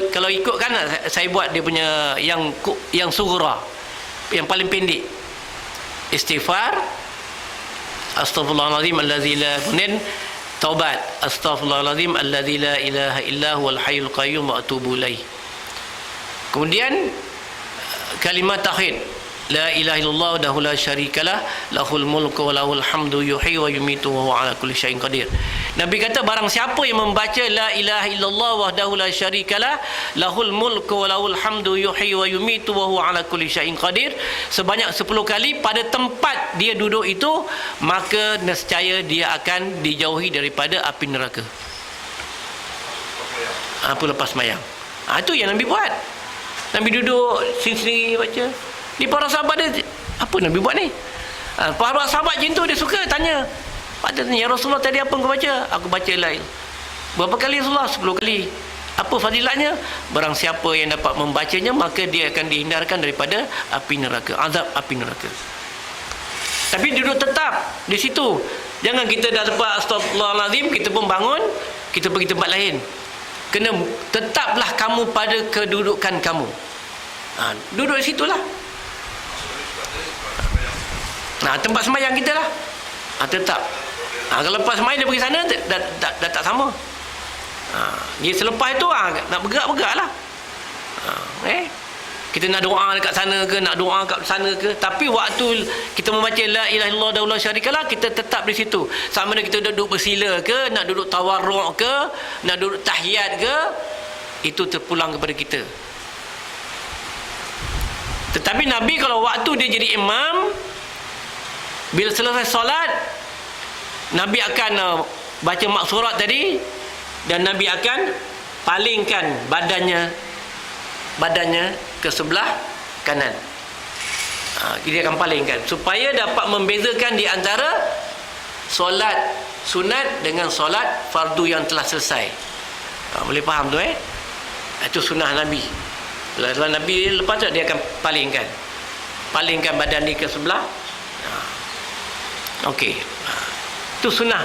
kalau ikutkan saya buat dia punya yang sughra, yang paling pendek. Istighfar, astaghfirullahalazim allazi la ilaha, taubat, astaghfirullahalazim allazi la ilaha illa huwal hayyul qayyum wa atubu ilaih. Kemudian kalimat tauhid, la ilaha illallah wahdahu la syarikalah, lahul mulku wa lahul hamdu yuhyi wa yumitu wa huwa ala kulli syai'in qadir. Nabi kata barang siapa yang membaca la ilaha illallah wahdahu la syarikalah, lahul mulku wa lahul hamdu yuhyi wa yumitu wa huwa ala kulli syai'in qadir sebanyak 10 kali pada tempat dia duduk itu, maka nescaya dia akan dijauhi daripada api neraka. Apa lepas sembahyang. Itu yang Nabi buat. Nabi duduk sendiri baca. Ni para sahabat dia, apa Nabi buat ni? Para sahabat macam tu dia suka tanya. Pada tanya, ya Rasulullah tadi apa kau baca? Aku baca lain. Berapa kali Rasulullah? 10 kali. Apa fadilatnya? Barang siapa yang dapat membacanya, maka dia akan dihindarkan daripada api neraka, azab api neraka. Tapi duduk tetap di situ. Jangan kita dah lepas astagfirullahalazim, kita pun bangun, kita pergi tempat lain. Kena tetaplah kamu pada kedudukan kamu. Duduk di situlah. Tempat sembahyang kita lah. Tetap. Kalau lepas sembahyang dia pergi sana, dah tak sama. Dia selepas itu nak bergerak lah. Kita nak doa dekat sana ke, nak doa kat sana ke, tapi waktu kita membaca la ilaha illallah wahdahu la syarikalah, kita tetap di situ. Sama ada kita duduk bersila ke, nak duduk tawarruk ke, nak duduk tahiyat ke, itu terpulang kepada kita. Tetapi Nabi kalau waktu dia jadi imam, bila selesai solat, Nabi akan baca maksurat tadi, dan Nabi akan palingkan badannya ke sebelah kanan. Dia akan palingkan supaya dapat membezakan di antara solat sunat dengan solat fardu yang telah selesai. Boleh faham tu Itu sunnah Nabi. Setelah Nabi lepas tu dia akan palingkan badan dia ke sebelah. Okey. Itu sunnah.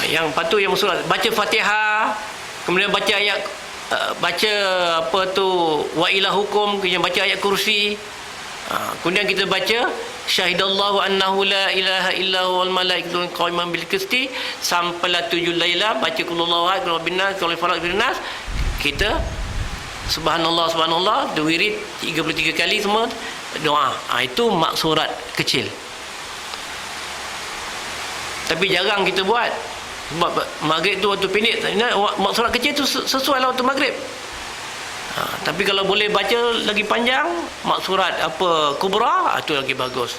Yang patut yang solat baca Fatihah, kemudian baca ayat, baca apa tu wa ilahukum, kemudian baca ayat kursi. Kemudian kita baca syahidallahu annahu la ilaha illa huwal malaikatu qaiman bil qisti sampailah 7 laila, baca qulullahu ahad rabbin nas qul falaq bin nas. Kita subhanallah subhanallah, wirid 33 kali semua doa. Itu maksurat kecil. Tapi jarang kita buat. Sebab maghrib tu waktu pendek, maksurat kecil tu sesuai lah waktu maghrib. Tapi kalau boleh baca lagi panjang, maksurat apa kubra, itu lagi bagus.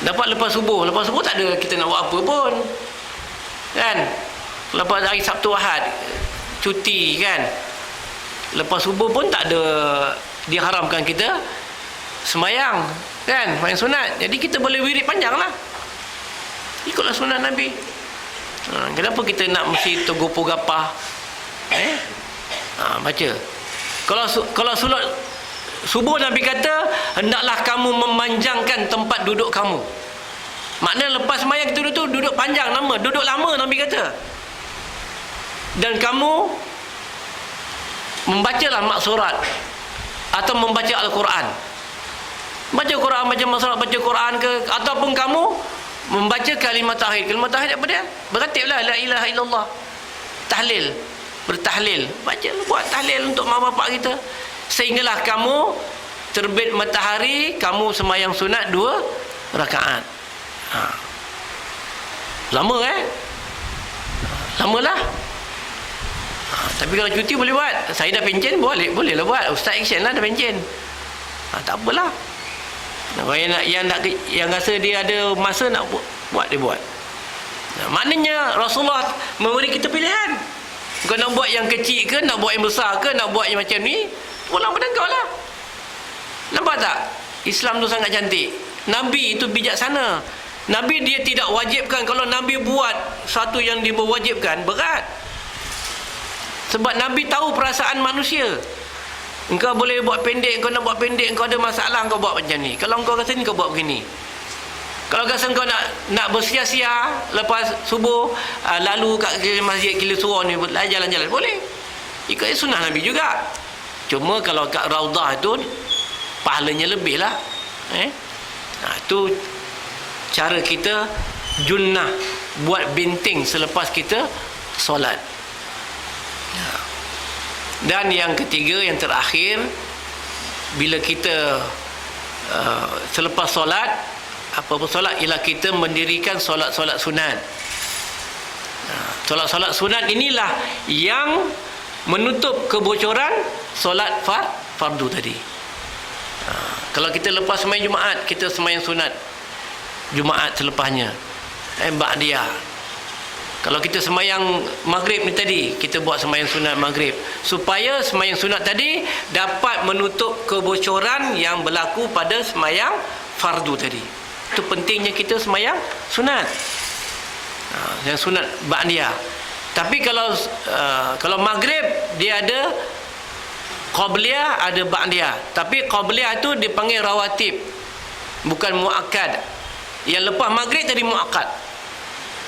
Dapat lepas subuh tak ada kita nak buat apa pun, kan? Lepas hari Sabtu Ahad cuti, kan? Lepas subuh pun tak ada, diharamkan kita sembahyang, kan? Sembahyang sunat. Jadi kita boleh wirid panjang lah, ikutlah sunat Nabi. Kenapa kita nak mesti tergopoh gapah? Baca. Kalau solat subuh, Nabi kata hendaklah kamu memanjangkan tempat duduk kamu. Maknanya lepas sembahyang kita duduk panjang lama, duduk lama Nabi kata. Dan kamu membacalah maksurat atau membaca Al-Quran. Baca Quran, baca maksurat, baca Quran ke, ataupun kamu membaca kalimat tauhid. Kalimat tauhid apa dia? Beratiblah la ilaha illallah. Tahlil, bertahlil. Baca, buat tahlil untuk mak bapak kita, sehinggalah kamu terbit matahari kamu sembahyang sunat 2 rakaat. Lama lamalah. Tapi kalau cuti boleh buat. Saya dah pencen, bolehlah buat. Ustaz action lah dah pencen. Tak apalah. Yang rasa dia ada masa nak buat, dia buat. Maknanya Rasulullah memberi kita pilihan. Kau nak buat yang kecil ke, nak buat yang besar ke, nak buat yang macam ni, pulang pada kau lah. Nampak tak? Islam tu sangat cantik. Nabi itu bijaksana. Nabi dia tidak wajibkan. Kalau Nabi buat satu yang dia berwajibkan, berat. Sebab Nabi tahu perasaan manusia. Engkau boleh buat pendek, engkau nak buat pendek, engkau ada masalah, engkau buat macam ni. Kalau engkau rasa ni, kau buat begini. Kalau rasa engkau nak bersia-sia lepas subuh, lalu kat masjid Kili Surau ni, jalan-jalan, boleh. Ikut sunnah Nabi juga. Cuma kalau kat Raudah tu, pahalanya lebih lah. Itu cara kita junnah, buat benteng selepas kita solat. Dan yang ketiga, yang terakhir, bila kita selepas solat, apa-apa solat, ialah kita mendirikan solat-solat sunat. Solat-solat sunat inilah yang menutup kebocoran solat fardu tadi. Kalau kita lepas sembahyang Jumaat, kita sembahyang sunat Jumaat selepasnya, ba'diyah. Kalau kita sembahyang maghrib ni tadi, kita buat sembahyang sunat maghrib, supaya sembahyang sunat tadi dapat menutup kebocoran yang berlaku pada sembahyang fardu tadi. Itu pentingnya kita sembahyang sunat. Yang sunat ba'diyah. Tapi kalau maghrib dia ada qabliyah, ada ba'diyah. Tapi qabliyah itu dipanggil rawatib, bukan muakkad. Yang lepas maghrib tadi muakkad.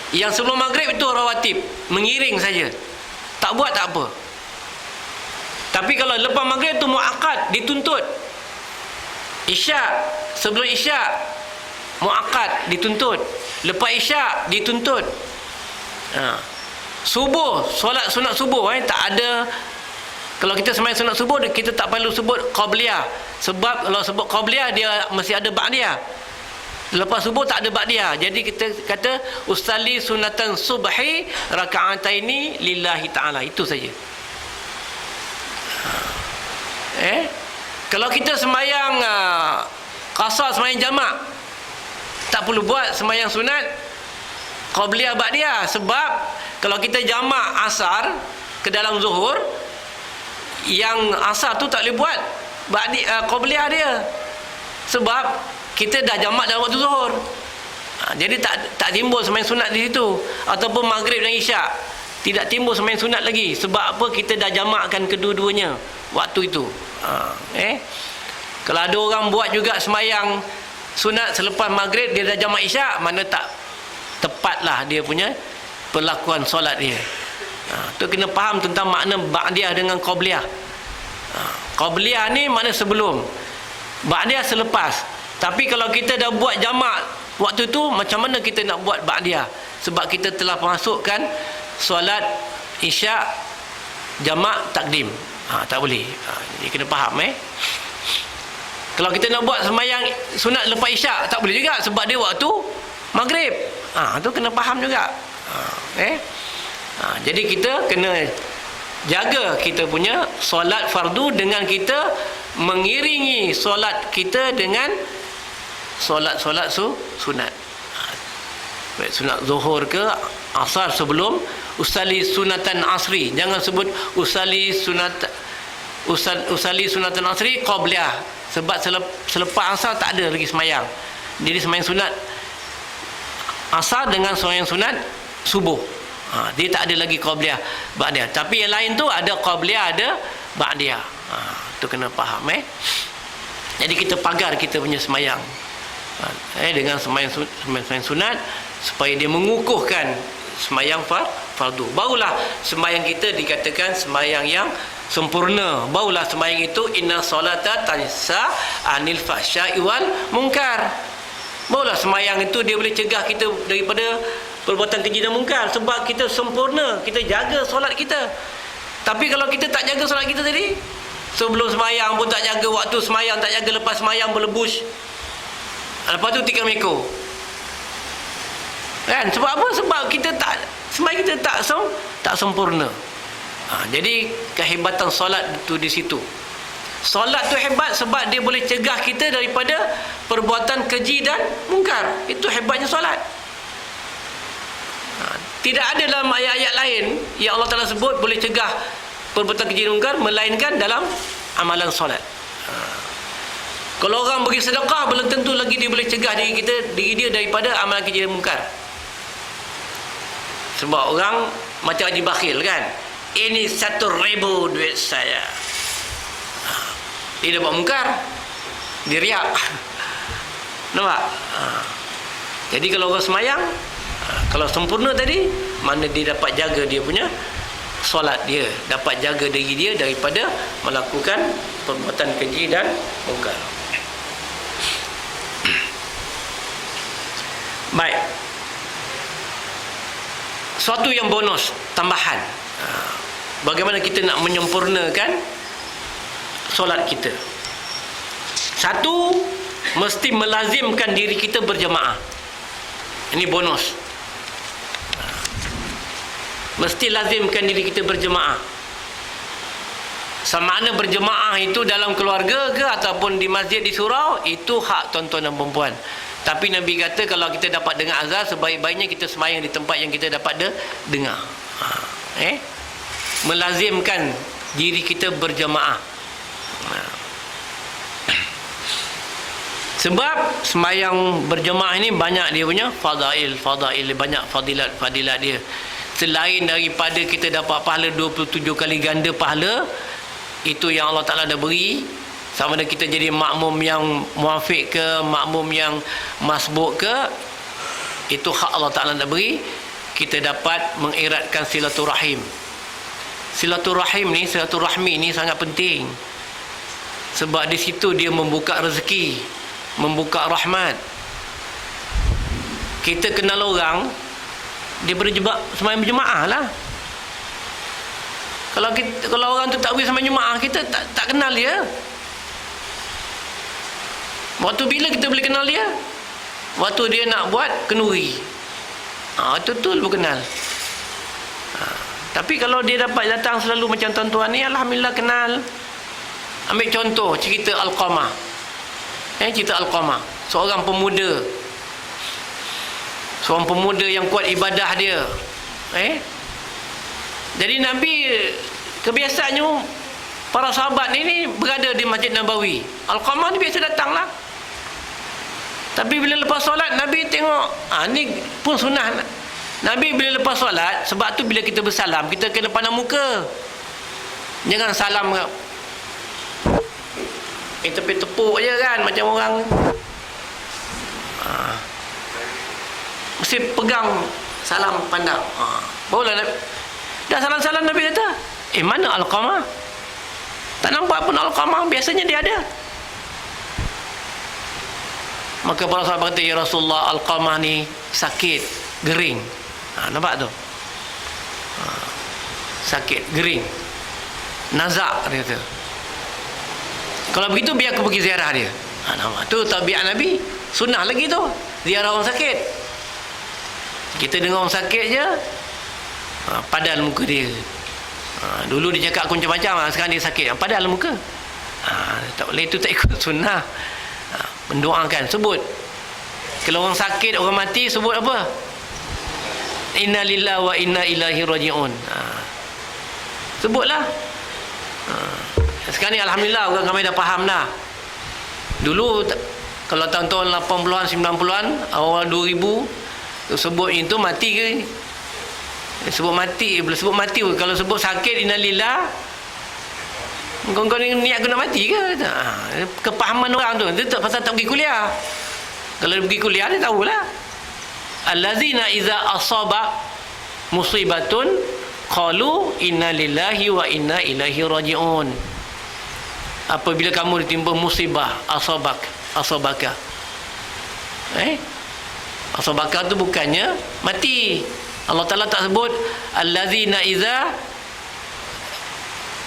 Yang sebelum maghrib itu rawatib, mengiring saja. Tak buat tak apa. Tapi kalau lepas maghrib itu muakkad, dituntut. Isyak, sebelum isyak muakkad, dituntut. Lepas isyak dituntut. Subuh, solat sunat subuh tak ada. Kalau kita sembahyang sunat subuh, kita tak perlu sebut qabliyah. Sebab kalau sebut qabliyah, dia mesti ada ba'diyah. Lepas subuh tak ada ba'diyah. Jadi kita kata usalli sunatan subhi raka'ataini lillahi ta'ala. Itu saja. Kalau kita sembahyang qasar, sembahyang jamak, tak perlu buat sembahyang sunat qabliyah ba'diyah. Sebab kalau kita jamak asar ke dalam zuhur, yang asar tu tak boleh buat qabliyah dia. Sebab kita dah jamak dalam waktu zuhur. Jadi tak timbul sembahyang sunat di situ. Ataupun maghrib dan isyak, tidak timbul sembahyang sunat lagi. Sebab apa? Kita dah jamakkan kedua-duanya waktu itu. Kalau ada orang buat juga sembahyang sunat selepas maghrib, dia dah jamak isyak, mana tak tepatlah dia punya perlakuan solat dia. Tu kena faham tentang makna ba'diyah dengan qabliyah. Qabliyah ni makna sebelum, ba'diyah selepas. Tapi kalau kita dah buat jamak waktu tu, macam mana kita nak buat ba'diyah? Sebab kita telah masukkan solat isyak jamak takdim. Tak boleh. Jadi kena faham. Kalau kita nak buat sembahyang sunat lepas isyak, tak boleh juga, sebab dia waktu maghrib. Tu kena faham juga. Jadi kita kena jaga kita punya solat fardu dengan kita mengiringi solat kita dengan solat-solat sunat. Baik sunat zuhur ke asar sebelum, usalli sunatan asri. Jangan sebut usalli sunatan asri qabliyah. Sebab selepas asar tak ada lagi sembahyang. Jadi sembahyang sunat asar dengan sembahyang sunat subuh. Dia tak ada lagi qabliyah ba'diyah. Tapi yang lain tu ada qabliyah, ada ba'diyah. Tu kena faham. Jadi kita pagar kita punya sembahyang dengan sembahyang sunat, supaya dia mengukuhkan sembahyang fardu. Barulah sembahyang kita dikatakan sembahyang yang sempurna. Barulah sembahyang itu inna solata tansa anil fahsya'i wal munkar. Barulah sembahyang itu dia boleh cegah kita daripada perbuatan keji dan mungkar. Sebab kita sempurna, kita jaga solat kita. Tapi kalau kita tak jaga solat kita tadi, Sebelum semayang pun tak jaga, waktu semayang tak jaga, lepas semayang berlebush. Lepas tu tikam ekor. Kan? Sebab apa? Sebab kita tak, semayang kita tak sempurna. Jadi kehebatan solat itu di situ. Solat tu hebat sebab dia boleh cegah kita daripada perbuatan keji dan mungkar. Itu hebatnya solat. Tidak ada dalam ayat-ayat lain yang Allah Ta'ala sebut boleh cegah perbuatan keji dan mungkar melainkan dalam amalan solat. Kalau orang bagi sedekah, belum tentu lagi dia boleh cegah diri dia daripada amalan keji dan mungkar. Sebab orang macam haji bakhil kan, ini 1,000 duit saya, dia dapat mungkar, dia riak. Nampak? Jadi kalau orang semayang, kalau sempurna tadi, mana dia dapat jaga dia punya solat dia, dapat jaga diri dia daripada melakukan perbuatan keji dan mungkar. Baik. Suatu yang bonus, tambahan. Bagaimana kita nak menyempurnakan solat kita? Satu, mesti melazimkan diri kita berjemaah. Ini bonus. Mesti lazimkan diri kita berjemaah. Sama ada berjemaah itu dalam keluarga ke ataupun di masjid, di surau, itu hak tuan-tuan dan perempuan. Tapi Nabi kata kalau kita dapat dengar azan, sebaik-baiknya kita sembahyang di tempat yang kita dapat dengar. Melazimkan diri kita berjemaah. Sebab sembahyang berjemaah ini banyak dia punya fadail, banyak fadilat dia. Selain daripada kita dapat pahala 27 kali ganda pahala, itu yang Allah Ta'ala dah beri. Sama ada kita jadi makmum yang muafiq ke, makmum yang masbuk ke, itu hak Allah Ta'ala dah beri. Kita dapat mengeratkan silaturahim. Silaturahmi ni sangat penting. Sebab di situ dia membuka rezeki, membuka rahmat. Kita kenal orang, dia sembahyang berjemaah lah. Kalau orang tu tak boleh sembahyang jemaah, kita tak kenal dia. Waktu bila kita boleh kenal dia? Waktu dia nak buat kenduri. Betul berkenal. Tapi kalau dia dapat datang selalu macam tuan-tuan ni, alhamdulillah kenal. Ambil contoh cerita Alqamah. Cerita Alqamah, seorang pemuda yang kuat ibadah dia. Jadi Nabi kebiasaannya para sahabat ni berada di Masjid Nabawi. Alqamah ni biasa datang lah. Tapi bila lepas solat, Nabi tengok, ni pun sunnah. Nabi bila lepas solat, sebab tu bila kita bersalam, kita kena pandang muka. Jangan salam tepi tepuk je kan, macam orang. Mesti pegang salam, pandang. Barulah Nabi dah salam-salam, Nabi kata, mana Alqamah? Tak nampak pun Alqamah, biasanya dia ada. Maka para sahabat kata, ya Rasulullah, Alqamah ni sakit, gering. Nampak tu? Sakit, gering, nazak, dia kata. Kalau begitu biar aku pergi ziarah dia. Nampak tu tabiat Nabi. Sunnah lagi tu, ziarah orang sakit. Kita dengar orang sakit je, padahal muka dia. Dulu dia cakap aku macam-macam, sekarang dia sakit, padahal muka. Tak boleh, itu tak ikut sunnah. Mendoakan, sebut. Kalau orang sakit, orang mati, sebut apa? Inna lillahi wa inna ilaihi raji'un. Sebutlah. Sekarang ni alhamdulillah orang ramai dah faham dah. Dulu kalau tahun-tahun 80-an, 90-an, awal 2000, sebut itu mati ke? Sebut mati, bila sebut mati, kalau sebut sakit, innalillah, kau ni niat kau nak mati ke? Kepahaman orang tu, dia tak pasal tak pergi kuliah. Kalau dia pergi kuliah, dia tahulah. Allazina iza asaba musibatun qalu inna lillahi wa inna ilaihi raji'un. Apabila kamu ditimpa musibah, asabaka. Asabaka tu bukannya mati. Allah Ta'ala tak sebut allazina iza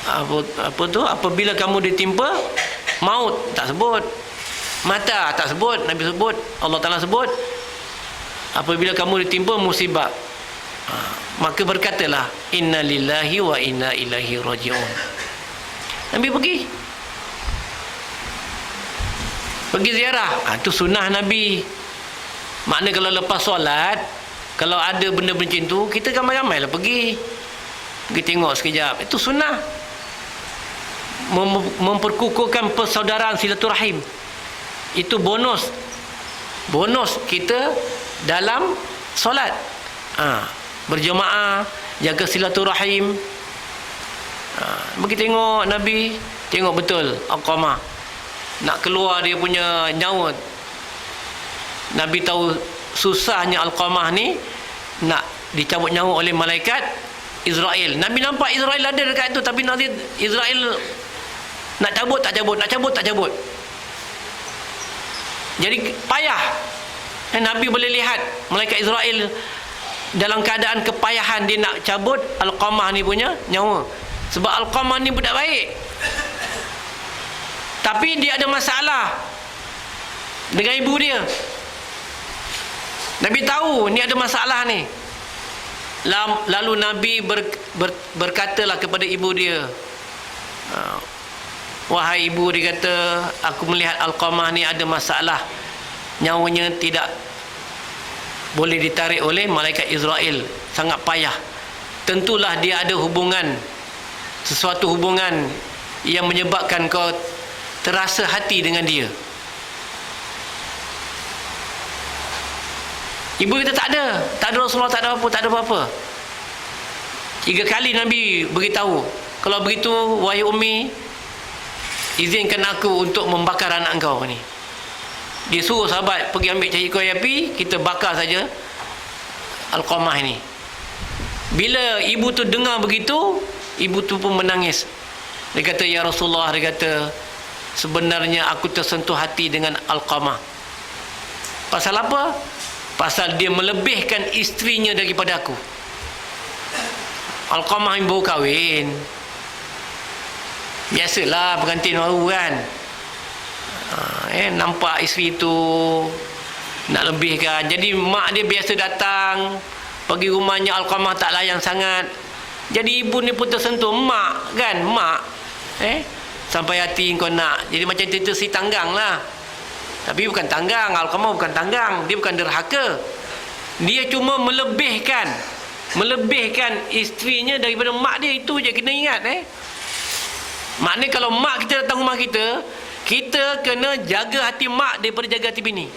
apa tu, apabila kamu ditimpa maut, tak sebut. Mata tak sebut, Nabi sebut, Allah Ta'ala sebut apabila kamu ditimpa musibah, maka berkatalah inna lillahi wa inna ilaihi raji'un. Nabi pergi ziarah. Itu sunnah Nabi. Makna kalau lepas solat, kalau ada benda macam tu, kita ramai-ramai lah pergi tengok sekejap. Itu sunnah. Memperkukuhkan persaudaraan silaturahim. Itu bonus kita dalam solat. Berjemaah, jaga silaturahim. Pergi tengok Nabi, tengok betul Alqamah nak keluar dia punya nyawa. Nabi tahu susahnya Alqamah ni nak dicabut nyawa oleh malaikat Israel. Nabi nampak Israel ada dekat tu, tapi nanti Israel nak cabut tak cabut. Jadi payah. Nabi boleh lihat malaikat Israel dalam keadaan kepayahan, dia nak cabut Alqamah ni punya nyawa. Sebab Alqamah ni budak baik, tapi dia ada masalah dengan ibu dia. Nabi tahu ni ada masalah ni. Lalu Nabi berkatalah kepada ibu dia, wahai ibu, dia kata, aku melihat Alqamah ni ada masalah, nyawanya tidak boleh ditarik oleh malaikat Israel, sangat payah. Tentulah dia ada sesuatu hubungan yang menyebabkan kau terasa hati dengan dia. Ibu kita tak ada Rasulullah, tak ada apa-apa. 3 kali Nabi beritahu, kalau begitu wahai Ummi, izinkan aku untuk membakar anak engkau ni. Dia suruh sahabat pergi ambil cari kayu api, kita bakar saja Alqamah ini. Bila ibu tu dengar begitu, ibu tu pun menangis. Dia kata, ya Rasulullah, dia kata, sebenarnya aku tersentuh hati dengan Alqamah. Pasal apa? Pasal dia melebihkan isterinya daripada aku. Alqamah yang baru kahwin, biasalah pengantin baru kan, nampak isteri tu nak lebihkan. Jadi mak dia biasa datang pergi rumahnya Alqamah, tak layan sangat. Jadi ibu ni pun tersentuh. Mak kan, sampai hati kau nak. Jadi macam cerita si tanggang lah, tapi bukan tanggang. Alqamah bukan tanggang, dia bukan derhaka. Dia cuma melebihkan isterinya daripada mak dia. Itu je kena ingat. Maknanya kalau mak kita datang rumah kita, kita kena jaga hati mak daripada jaga hati bini.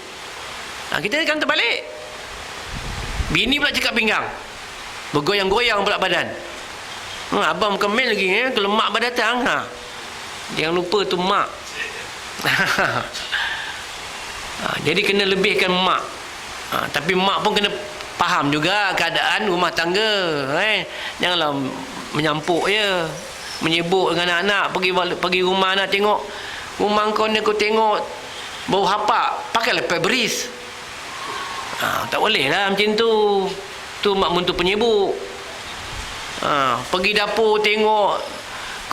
Kita akan terbalik. Bini pula cakap pinggang, bergoyang-goyang pula badan. Abang bukan main lagi kalau mak berdatang. Jangan lupa tu mak. Jadi kena lebihkan mak. Tapi mak pun kena faham juga keadaan rumah tangga. Janganlah menyampuk je, menyibuk dengan anak-anak. Pergi rumah anak, tengok rumah kau ni, aku tengok bau hapak, pakailah pebris. Tak boleh lah macam tu. Tu mak mentu penyibuk. Pergi dapur, tengok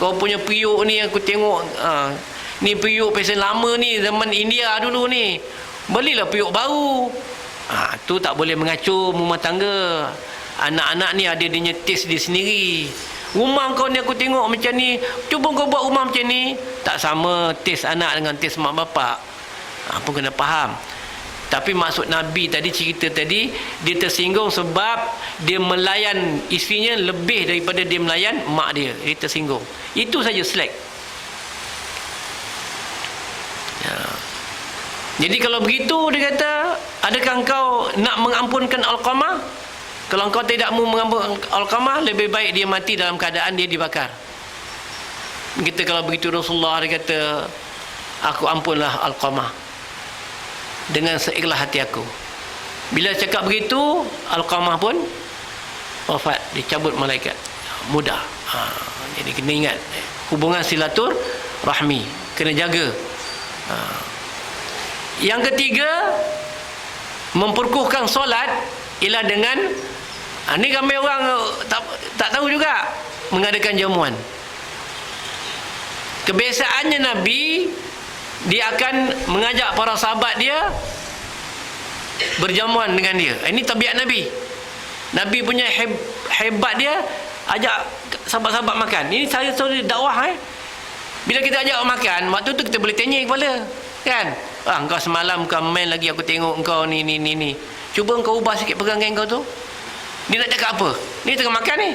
kau punya periuk ni, aku tengok ni periuk pesen lama ni, zaman India dulu ni, belilah periuk baru. Tu tak boleh mengacau rumah tangga. Anak-anak ni ada dia taste dia sendiri. Rumah kau ni aku tengok macam ni, cuba kau buat rumah macam ni. Tak sama taste anak dengan taste mak bapak. Pun kena faham. Tapi maksud Nabi tadi, cerita tadi, dia tersinggung sebab dia melayan isterinya lebih daripada dia melayan mak dia. Dia tersinggung. Itu saja slack. Jadi kalau begitu, dia kata, adakah engkau nak mengampunkan Alqamah? Kalau engkau tidak mau mengampunkan Alqamah, lebih baik dia mati dalam keadaan dia dibakar. Kita kalau begitu Rasulullah, dia kata, aku ampunlah Alqamah dengan seikhlas hati aku. Bila cakap begitu, Alqamah pun wafat, dicabut malaikat. Mudah. Jadi kena ingat, hubungan silatur rahmi kena jaga. Yang ketiga, memperkukuhkan solat ialah dengan ni ramai orang tak tahu juga, mengadakan jamuan. Kebiasaannya Nabi, dia akan mengajak para sahabat dia berjamuan dengan dia. Ini tabiat Nabi. Nabi punya hebat dia, ajak sahabat-sahabat makan. Ini saya dakwah Bila kita ajak makan, waktu tu kita boleh tanya kepala, kan? Engkau semalam kau main lagi, aku tengok engkau ni. Cuba engkau ubah sikit perangai engkau tu. Dia nak cakap apa? Ni tengah makan ni.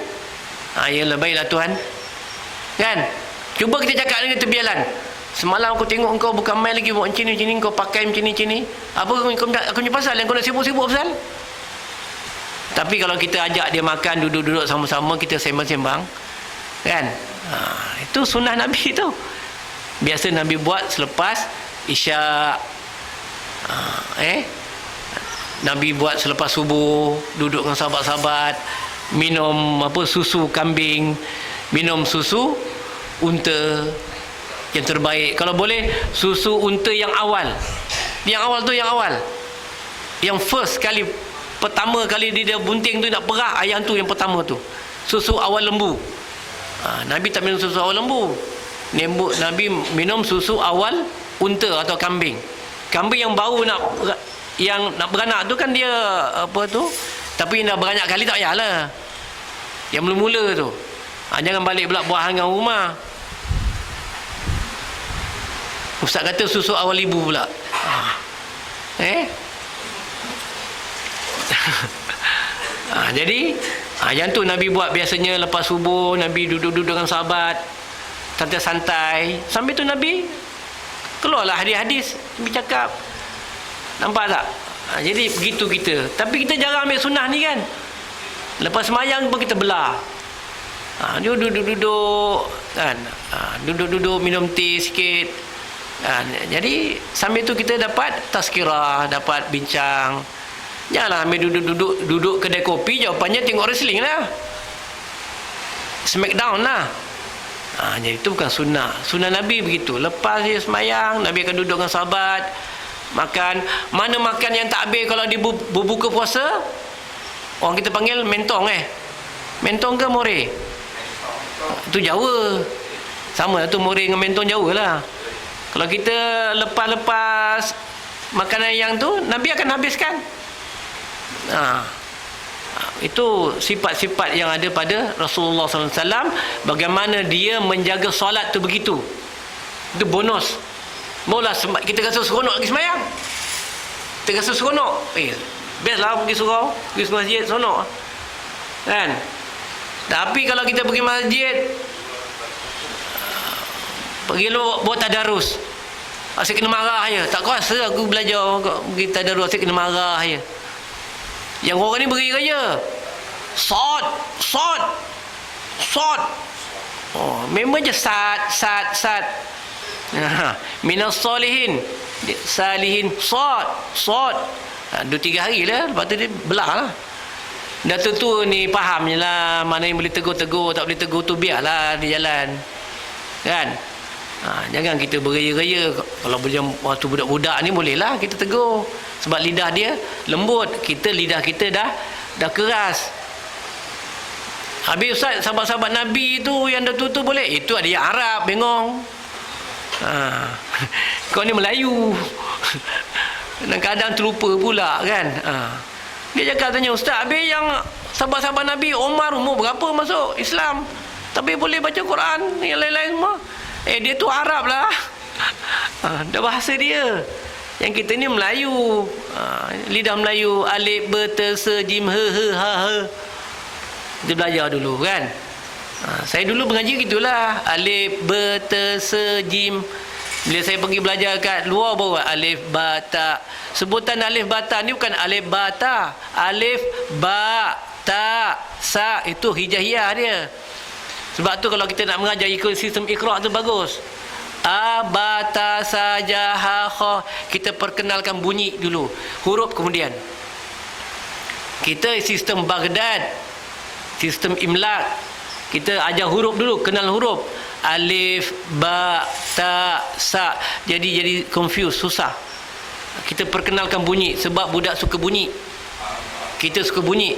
Yalah, baiklah Tuhan. Kan? Cuba kita cakap dengan terbialan. Semalam aku tengok engkau bukan main lagi buat macam ni, kau pakai macam ni. Apa kau punya pasal yang kau nak sibuk-sibuk pasal? Tapi kalau kita ajak dia makan, duduk-duduk sama-sama, kita sembang-sembang, kan? Itu sunnah Nabi tu. Biasa Nabi buat selepas Isyak. Nabi buat selepas subuh, duduk dengan sahabat-sahabat, minum susu kambing, minum susu unta yang terbaik. Kalau boleh susu unta yang awal. Yang awal. Yang first kali, pertama kali dia bunting tu nak perah, ayam tu yang pertama tu. Susu awal lembu. Nabi tak minum susu awal lembu. Nabi minum susu awal unta atau kambing. Kambing yang baru nak beranak tu kan dia tapi nak beranak kali tak payahlah. Yang mula-mula tu. Jangan balik pula buah hanggang rumah. Ustaz kata susu awal ibu pula. Jadi yang tu Nabi buat biasanya lepas subuh. Nabi duduk-duduk dengan sahabat, santai-santai. Sambil tu Nabi keluarlah hadis-hadis, Nabi cakap. Nampak tak? Jadi begitu kita. Tapi kita jarang ambil sunnah ni kan. Lepas semayang pun kita belah. Duduk-duduk kan. Duduk-duduk minum teh sikit. Jadi sambil tu kita dapat tazkirah, dapat bincang. Janganlah ambil duduk kedai kopi, jawapannya tengok wrestling lah, Smackdown lah. Jadi itu bukan sunnah. Sunnah Nabi begitu. Lepas dia semayang, Nabi akan duduk dengan sahabat, makan. Mana makan yang tak habis kalau dia berbuka puasa? Orang kita panggil mentong Mentong ke more? Itu Jawa. Sama lah tu, more dengan mentong Jawa lah. Kalau kita lepas makanan yang tu, Nabi akan habiskan. Itu sifat-sifat yang ada pada Rasulullah SAW. Bagaimana dia menjaga solat tu begitu. Itu bonus. Mula kita rasa seronok pergi semayang. Kita rasa seronok. Best lah pergi surau, pergi masjid, seronok. Kan? Tapi kalau kita pergi masjid, pergi buat tadarus, asyik kena marah je. Tak kuasa aku belajar pergi tadarus, asyik kena marah je. Yang orang ni beri kerja Sod memang je sat minas solihin salihin sod 2-3 hari lah. Lepas tu dia belah lah. Dah tentu ni faham je lah. Mana yang boleh tegur, tak boleh tegur tu biarlah dia jalan, kan? Jangan kita beraya-raya. Kalau waktu budak-budak ni bolehlah kita tegur, sebab lidah dia lembut. Lidah kita dah keras. Habis Ustaz, sahabat-sahabat Nabi tu yang dah tutup boleh? Itu ada yang Arab, bengong. Kau ni Melayu. Kadang-kadang terlupa pula kan. Dia cakap, tanya Ustaz, habis yang sahabat-sahabat Nabi Umar umur berapa masuk Islam, tapi boleh baca Quran, yang lain-lain semua? Dia tu Arab lah. Dah bahasa dia. Yang kita ni Melayu. Lidah Melayu. Alif, be, te, se, jim, he, ha. Kita belajar dulu kan. Saya dulu mengaji gitulah. Alif, be, te, se, jim. Bila saya pergi belajar kat luar baru alif, ba, ta. Sebutan alif, ba, ta ni bukan alif, ba, ta. Alif, ba, ta, sa. Itu hijaiyah dia. Sebab tu kalau kita nak mengajar ikut sistem Iqra' tu bagus. A, ba, ta, sa, ja, ha, kha. Kita perkenalkan bunyi dulu, huruf kemudian. Kita sistem Baghdad, sistem Imlak. Kita ajar huruf dulu, kenal huruf. Alif, ba, ta, sa. Jadi confuse, susah. Kita perkenalkan bunyi, sebab budak suka bunyi. Kita suka bunyi,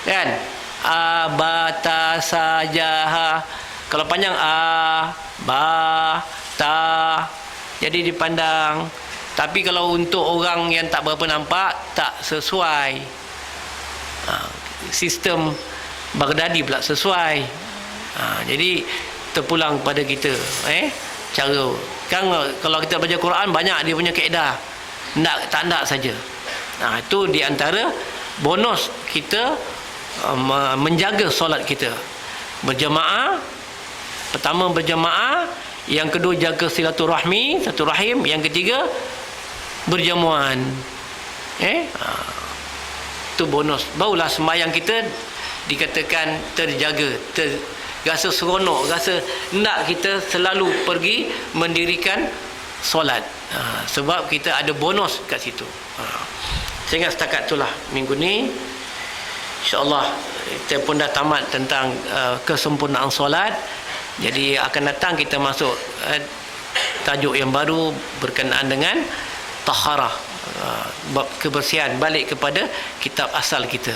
kan? A, ba, ta, sa, ja, ha. Kalau panjang a, ba, ta, jadi dipandang. Tapi kalau untuk orang yang tak berapa nampak, tak sesuai. Sistem Baghdadi pula sesuai. Jadi terpulang pada kita cara kan. Kalau kita baca Quran, banyak dia punya kaedah, tak nak saja. Itu di antara bonus kita menjaga solat kita berjamaah. Pertama berjamaah, yang kedua jaga silaturahmi, satu rahim, yang ketiga berjamuan. Itu bonus. Barulah sembahyang kita dikatakan terjaga, rasa seronok, rasa nak kita selalu pergi mendirikan solat. Sebab kita ada bonus kat situ. Sehingga setakat itulah minggu ni, InsyaAllah kita pun dah tamat tentang kesempurnaan solat. Jadi akan datang kita masuk tajuk yang baru berkenaan dengan taharah, bab kebersihan, balik kepada kitab asal kita.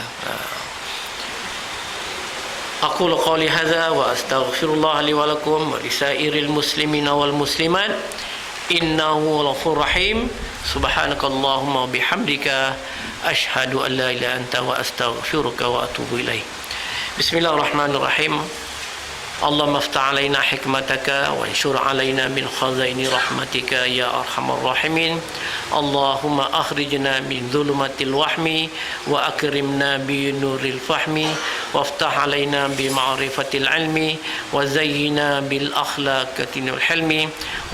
Aqulu qawli hadza wa astaghfirullah li wa lakum wa lisairil muslimina wal muslimat innahu ghafurur rahim. Subhanakallahumma wa bihamdika asyhadu an la ilaha illa anta wa astaghfiruka wa atubu ilaik. Bismillahirrahmanirrahim. اللهم افتح علينا حكمتك وانشر علينا من خزائن رحمتك يا أرحم الراحمين. اللهم أخرجنا من ظلمات الوهم وأكرمنا بنور الفهم وافتح علينا بمعرفة العلم وزينا بالأخلاق والحلم.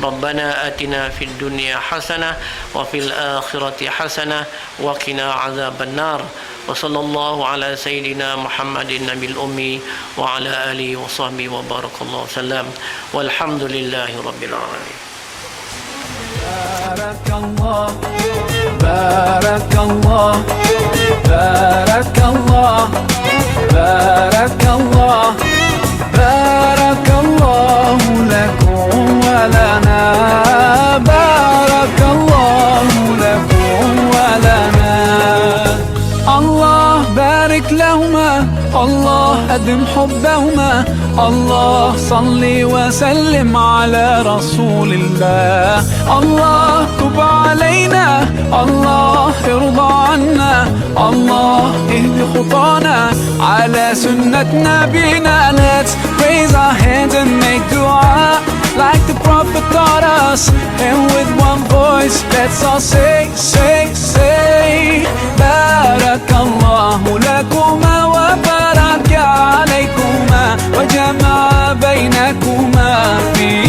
ربنا آتنا في الدنيا حسنة وفي الآخرة حسنة وقنا عذاب النار. وصلى الله على سيدنا محمد النبي الأمي وعلى آله وصحبه وبارك الله وسلم والحمد لله رب العالمين. بارك الله بارك الله بارك الله بارك الله بارك الله لكم ولنا بارك الله لكم ولنا. الله بارك لهما الله أدم حبهما الله صل وسلم على رسول الله. الله تب علينا الله ارضى عنا الله اهد خطانا على سنة نبينا. Let's raise our hands and make dua like the Prophet taught us, and with one voice let's all say بارك الله لكما وبارك عليكما وجمع بينكما في